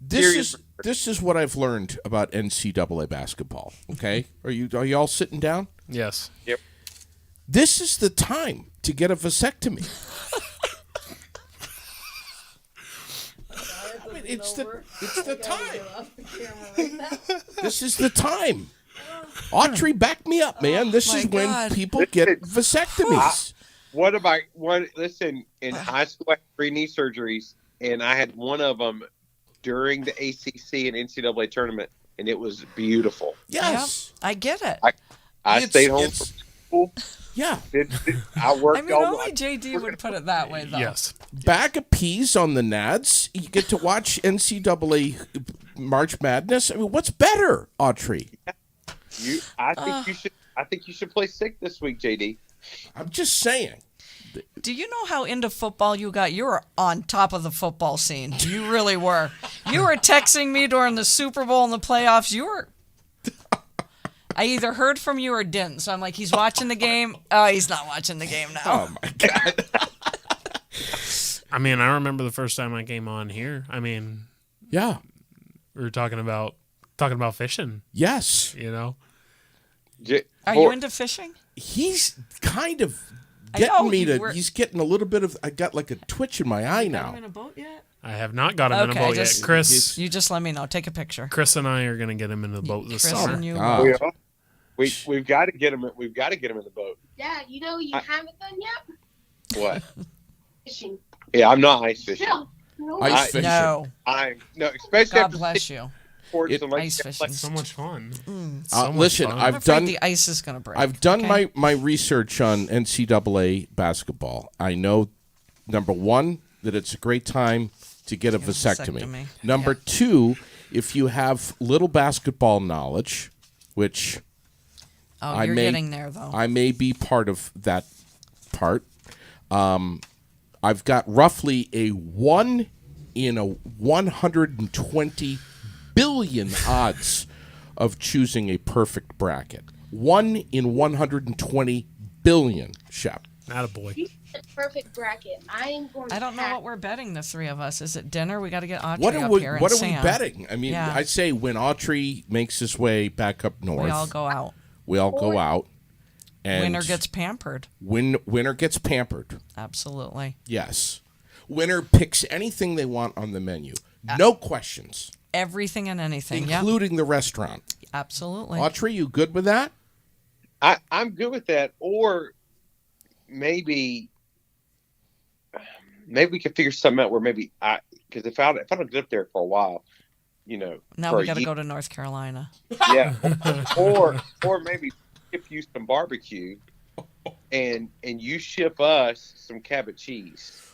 This is what I've learned about NCAA basketball. Okay, are you all sitting down? Yes. Yep. This is the time to get a vasectomy. I mean, it's the time. This is the time. Autry, back me up, man. This is when people get vasectomies. Listen, in high school, I had 3 knee surgeries, and I had one of them during the ACC and NCAA tournament, and it was beautiful. Yes. Yeah, I get it. I stayed home from school. Yeah. I worked I mean, all only JD would put it that way, though. Yes. Bag of peas on the nads. You get to watch NCAA March Madness. I mean, what's better, Autry? I think you should play sick this week, JD. I'm just saying. Do you know how into football you got? You were on top of the football scene. You really were. You were texting me during the Super Bowl and the playoffs. I either heard from you or didn't. So I'm like, he's watching the game. Oh, he's not watching the game now. Oh, my God. I mean, I remember the first time I came on here. I mean, yeah, we were talking about fishing. Yes. You know. Are you into fishing? He's kind of getting me to. He's getting a little bit of. I got like a twitch in my eye now. In a boat yet? I have not got him in a boat yet. Chris, you just let me know. Take a picture. Chris and I are going to get him in the boat this Chris summer. and you. We've got to get him. We've got to get him in the boat. Yeah, you haven't done yet. What? Fishing. Yeah, I'm not ice fishing. No. Ice fishing. No. Especially God after bless you. Ice fishing. So much fun. Listen, I'm afraid the ice is going to break. I've done my research on NCAA basketball. I know, number one, that it's a great time to get a vasectomy. vasectomy. Number two, if you have little basketball knowledge, which Oh, you're getting there, though. I may be part of that part. I've got roughly a 1 in a 120 billion odds of choosing a perfect bracket. 1 in 120 billion, Shep. Not a boy. Perfect bracket. I don't know what we're betting, the three of us. Is it dinner? We got to get Autry What up are here. we Sam. betting? I mean, Yeah. I say when Autry makes his way back up north, We all go out. We all go out. And Winner gets pampered. Winner gets pampered. Absolutely. Yes. Winner picks anything they want on the menu. No questions. Everything and anything. Including the restaurant. Absolutely. Autry, you good with that? I'm good with that. Or maybe we could figure something out where because if I don't get up there for a while, now we got to go to North Carolina. Yeah, or maybe ship you some barbecue, and you ship us some Cabot cheese.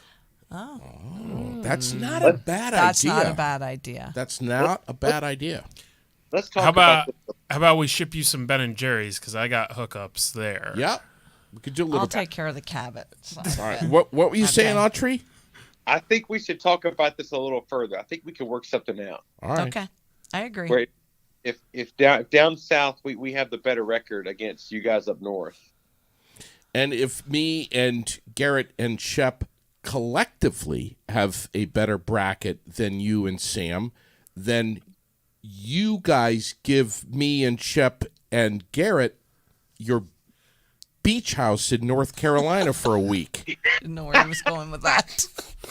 Oh, that's not a bad idea. That's not a bad idea. That's not a bad idea. Let's talk How about we ship you some Ben and Jerry's because I got hookups there. Yeah, we could do a little. I'll take care of the Cabot. All right. What were you saying, Autry? I think we should talk about this a little further. I think we can work something out. All right. Okay, I agree. Where if down south we have the better record against you guys up north. And if me and Garrett and Shep collectively have a better bracket than you and Sam, then you guys give me and Shep and Garrett your beach house in North Carolina for a week. Didn't know where he was going with that.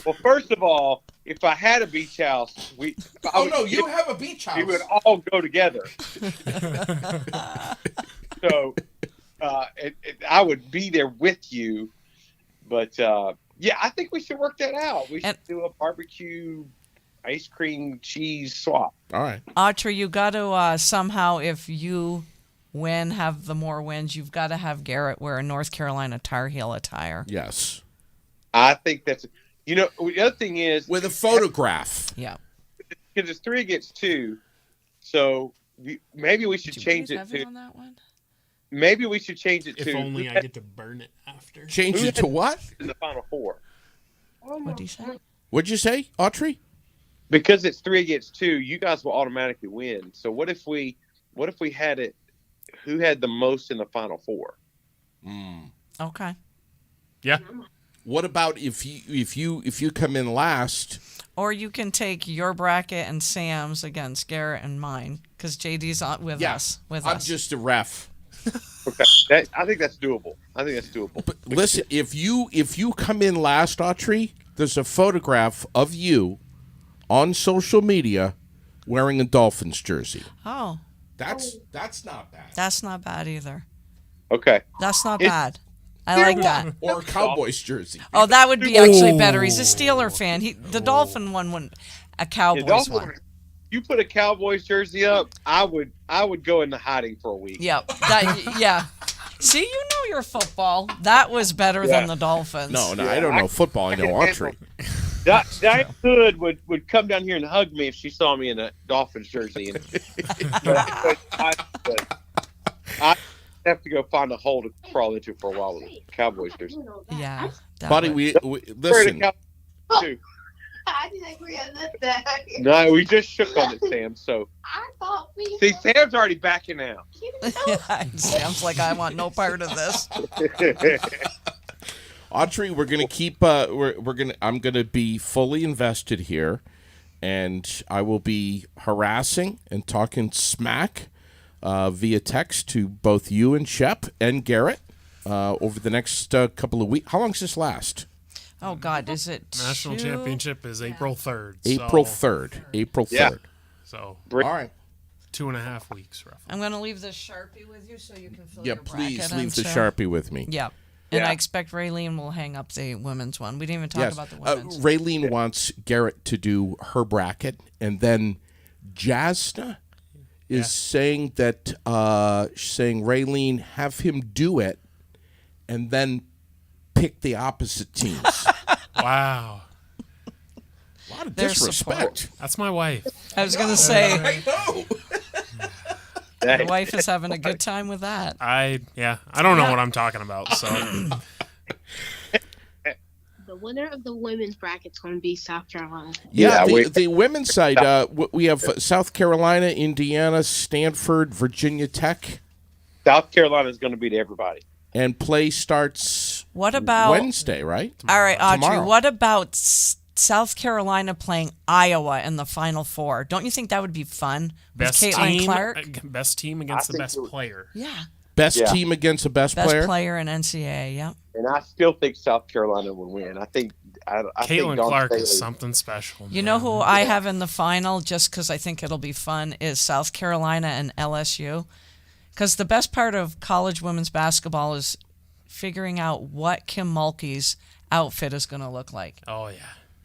Well, first of all, if I had a beach house, you have a beach house. We would all go together. So I would be there with you. But, I think we should work that out. We should do a barbecue, ice cream, cheese swap. All right. Autry, you got to somehow, if you have the more wins, you've got to have Garrett wear a North Carolina Tar Heel attire. Yes. I think that's, the other thing is. With a photograph. Yeah. Because it's 3 against 2. So maybe we should change it to. On that one? Maybe we should change it if to. If only I get to burn it after. Change it to what? In the Final Four. What'd you say? What'd you say, Autry? Because it's 3 against 2, you guys will automatically win. So what if we had it? Who had the most in the Final Four? Okay. Yeah. What about if you come in last? Or you can take your bracket and Sam's against Garrett and mine, because JD's on with us. I'm just a ref. Okay, I think that's doable. But listen, if you come in last, Autry, there's a photograph of you on social media wearing a Dolphins jersey. Oh. That's not bad. That's not bad either. Okay. That's not bad. I like that. Or a Cowboys jersey. Oh, that would be actually better. He's a Steeler fan. The Dolphin one wouldn't. A Cowboys one. You put a Cowboys jersey up, I would go into hiding for a week. Yep. Yeah. See, you know your football. That was better than the Dolphins. No, I don't know football. I know Autry. Diane Hood would come down here and hug me if she saw me in a Dolphins jersey. I have to go find a hole to crawl into for a while with a Cowboys jersey. Yeah. Buddy, we listen. I didn't agree on that. No, we just shook on it, Sam. So I thought we. See, Sam's already backing out. Sam's like, I want no part of this. Autry, we're gonna keep. I'm gonna be fully invested here, and I will be harassing and talking smack via text to both you and Shep and Garrett over the next couple of weeks. How long does this last? Oh God, is it National Championship is April 3rd. April 3rd. April 3rd. Yeah. So all right. 2.5 weeks roughly. I'm gonna leave this Sharpie with you so you can fill Yeah, your bracket. please leave the Sharpie with me. Yeah. And I expect Raylene will hang up the women's one. We didn't even talk about the women's. Raylene wants Garrett to do her bracket, and then Jasna is saying that saying Raylene have him do it, and then pick the opposite teams. Wow. A lot of their disrespect. support. That's my wife. I was going to say, I know. your wife is having a good time with that. I don't know what I'm talking about. So The winner of the women's bracket is going to be South Carolina. Yeah, the women's side, we have South Carolina, Indiana, Stanford, Virginia Tech. South Carolina is going to beat everybody. And play starts What about Wednesday, right? All right, Audrey, Tomorrow. what about South Carolina playing Iowa in the Final Four? Don't you think that would be fun? best with Caitlin team, Clark? best team against the think best it would- player. Yeah. Best team against the best player? in NCAA, yeah. And I still think South Carolina will win. I think Caitlin Dawn Clark Staley- is something special. You know who I have in the final, just because I think it'll be fun, is South Carolina and LSU. Because the best part of college women's basketball is figuring out what Kim Mulkey's outfit is going to look like. Oh yeah.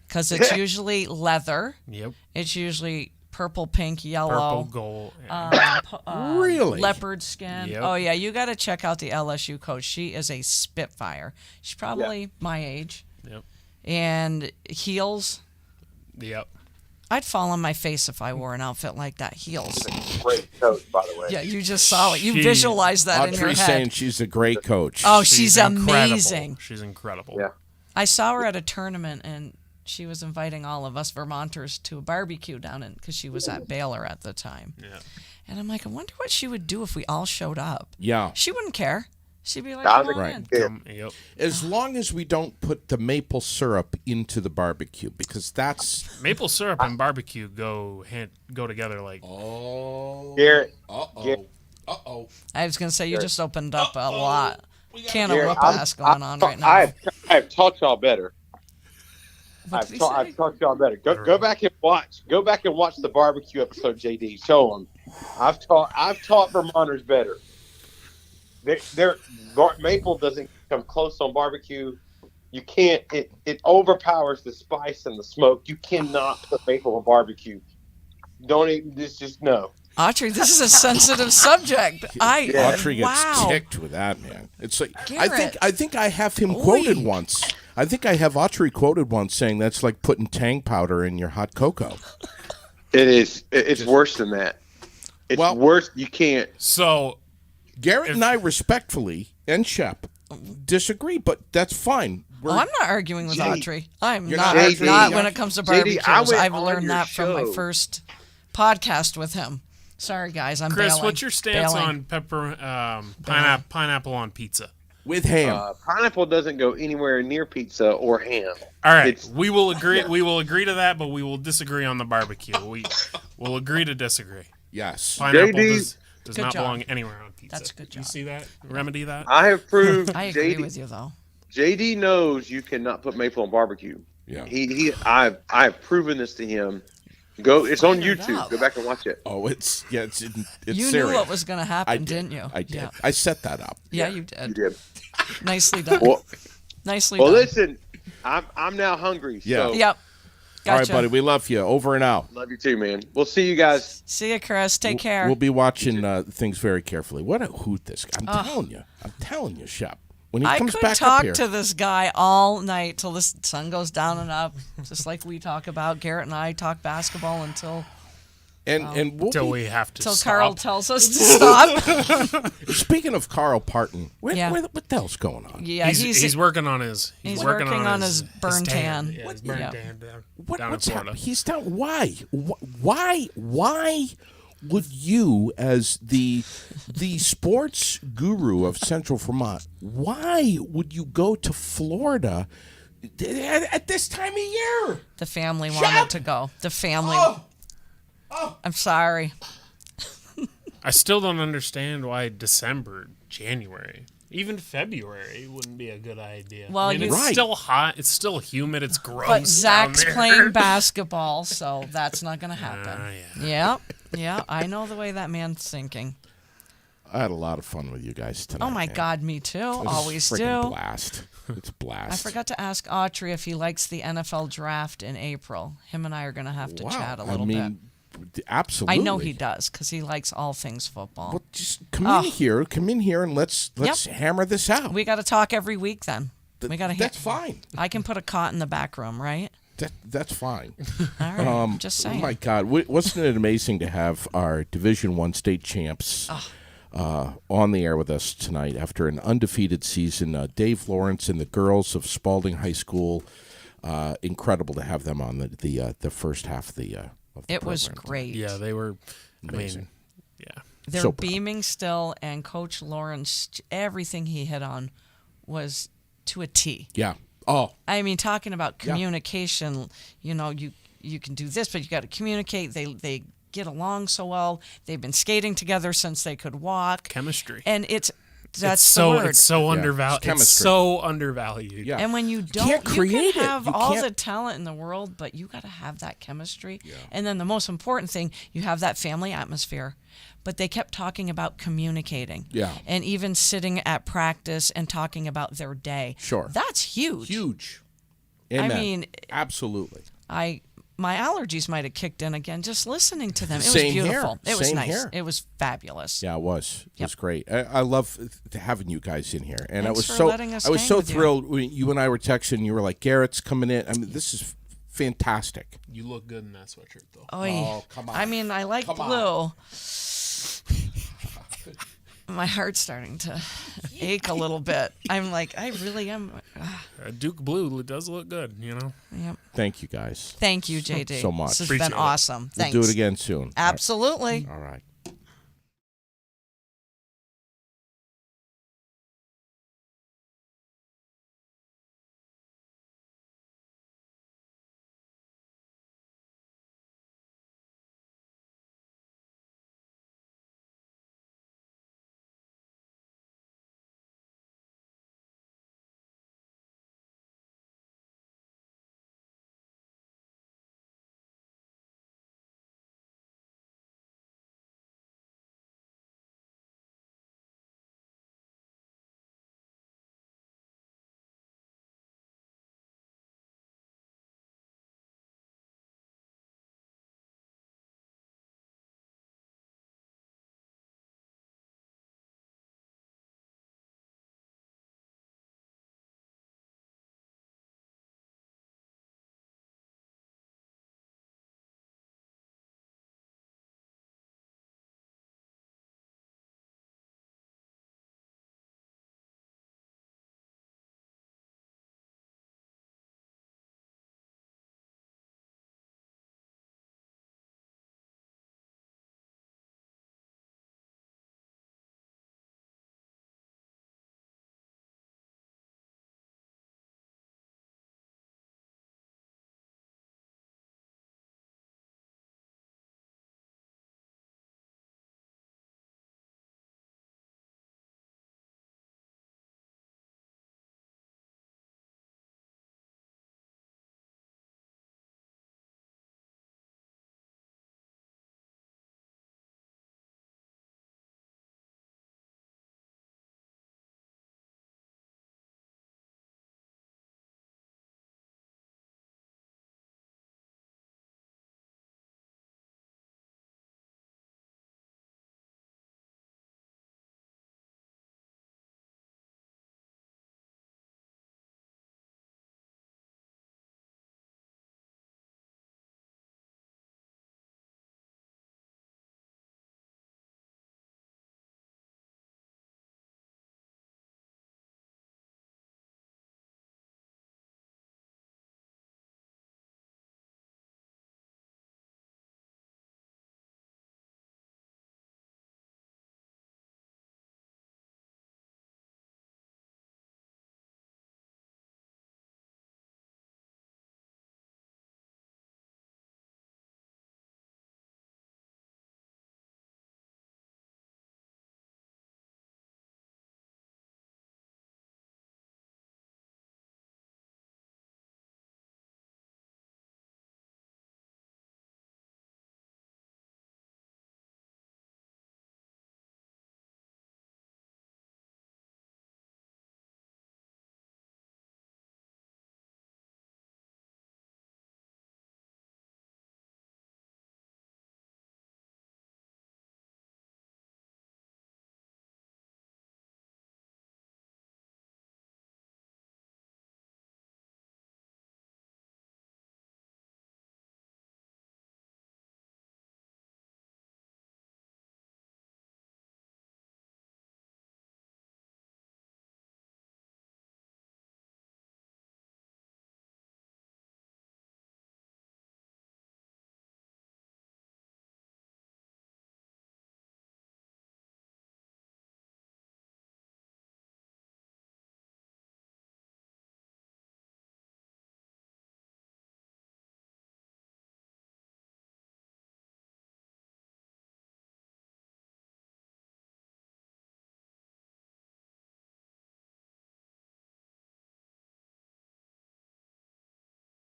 Because it's usually leather. Yep. It's usually purple, pink, yellow. Purple, gold. Yeah. Really? Leopard skin. Yep. Oh, yeah. You got to check out the LSU coach. She is a spitfire. She's probably my age. Yep. And heels. Yep. I'd fall on my face if I wore an outfit like that. Heels. Great coach, by the way. Yeah, you just saw it. You She- visualized that in your Audrey's head. saying she's a great coach. Oh, she's incredible. amazing. She's incredible. Yeah. I saw her at a tournament, and she was inviting all of us Vermonters to a barbecue down in, because she was at Baylor at the time. Yeah. And I'm like, I wonder what she would do if we all showed up. Yeah. She wouldn't care. She'd be like, I come think- on Right. in. Yep. As long as we don't put the maple syrup into the barbecue, because that's... Maple syrup and barbecue go together like. Oh. Garrett. Uh-oh. Uh-oh. I was going to say, you just opened up a lot. Can of Garrett, whoop ass going on right now. I've taught y'all better. What did he say? I've taught y'all better. Go back and watch. Go back and watch the barbecue episode, JD. Show them. I've taught Vermonters better. Maple doesn't come close on barbecue. You can't. It overpowers the spice and the smoke. You cannot put maple on barbecue. Don't even. Just no. Audrey, this is a sensitive subject. Audrey gets wow. kicked with that, man. It's like Garrett. I think I have him quoted once. I think I have Audrey quoted once saying that's like putting tang powder in your hot cocoa. It is. It's worse than that. It's worse. You can't. So Garrett and I respectfully, and Shep, disagree, but that's fine. I'm not arguing with Audrey. I'm You're not. not Not, arguing. when it comes to JD, barbecues. I went I've on learned your that from my show. first podcast with him. Sorry, guys. I'm Chris, bailing. what's your stance Bailing. on pineapple on pizza? With ham. Pineapple doesn't go anywhere near pizza or ham. All right, It's- we will agree. We will agree to that, but we will disagree on the barbecue. We will agree to disagree. Yes. Pineapple JD does Good not job. belong anywhere on pizza. That's a good You job. see that? Remedy that. I have proved. I agree JD, with you, though. JD knows you cannot put maple on barbecue. Yeah. I've proven this to him. It's on Find it YouTube. out. Go back and watch it. Oh, it's You serious. knew what was going to I happen, did. didn't you? I did. Yeah, I set that up. yeah you You did. did. Nicely done. Well, Nicely well done. listen, I'm now hungry. Yeah. So Yep. Gotcha. All right, buddy. We love you. Over and out. love you too, man. We'll see you guys. See you, Chris. Take care. We'll be watching things very carefully. What a hoot this guy. I'm telling you, Shep. When he I comes could back up talk here. to this guy all night till the sun goes down and up, just like we talk about. Garrett and I talk basketball until and we'll Until be, we have to till stop. Carl tells us to stop. speaking of Carl Parton, Yeah. what the hell's going on? Yeah, He's working on his. he's working on his burn tan. Yeah, his burn Yeah. tan down in What's Florida. happening? He's down. Why? Why would you, as the sports guru of Central Vermont, why would you go to Florida at this time of year? The family wanted to go. The family. I'm sorry. I still don't understand why December, January, even February wouldn't be a good idea. Well, I mean, you- it's Right. still hot. It's still humid. It's gross. But Zach's down there. playing basketball, so that's not going to happen. Yeah. Yeah, I know the way that man's thinking. I had a lot of fun with you guys tonight. Oh my man. God, me too. It was a Always freaking do. blast. It's a blast. I forgot to ask Autry if he likes the NFL draft in April. Him and I are going to have to chat a little bit. Absolutely. I know he does because he likes all things football. Well, just come in here, and let's hammer this out. We got to talk every week then. We got to. That's fine. I can put a cot in the back room, right? That's fine. All right, just saying. Oh my God, wasn't it amazing to have our Division I state champs on the air with us tonight after an undefeated season? Dave Lawrence and the girls of Spalding High School. Incredible to have them on the first half of the. It was great. Yeah, they were amazing. Yeah, they're So beaming still, and Coach Lawrence, everything he hit on was to a T. Yeah. Oh. I mean, talking about communication, you can do this, but you got to communicate. They get along so well. They've been skating together since they could walk. Chemistry. And that's so the word. it's so undervalued. It's so undervalued. Yeah. And when you don't, can't create can have it. all the talent in the world, but you got to have that chemistry. Yeah. And then the most important thing, you have that family atmosphere. But they kept talking about communicating. Yeah. And even sitting at practice and talking about their day. Sure. That's huge. Huge. Amen. I mean, absolutely. My allergies might have kicked in again just listening to them. It Same was beautiful. Here. It was Same nice. here. It was fabulous. Yeah, it was. It was great. I love having you guys in here, and Thanks I for was letting us I was hang so with you. thrilled when you and I were texting. You were like, "Garrett's coming in." I mean, this is fantastic. You look good in that sweatshirt, though. Oh, come on. I mean, I like blue. My heart's starting to ache a little bit. I'm like, I really am. Duke blue does look good, you know. Yep. Thank you, guys. Thank you, JD. So much. This has Appreciate been it. awesome. We'll Thanks. do it again soon. Absolutely. All right.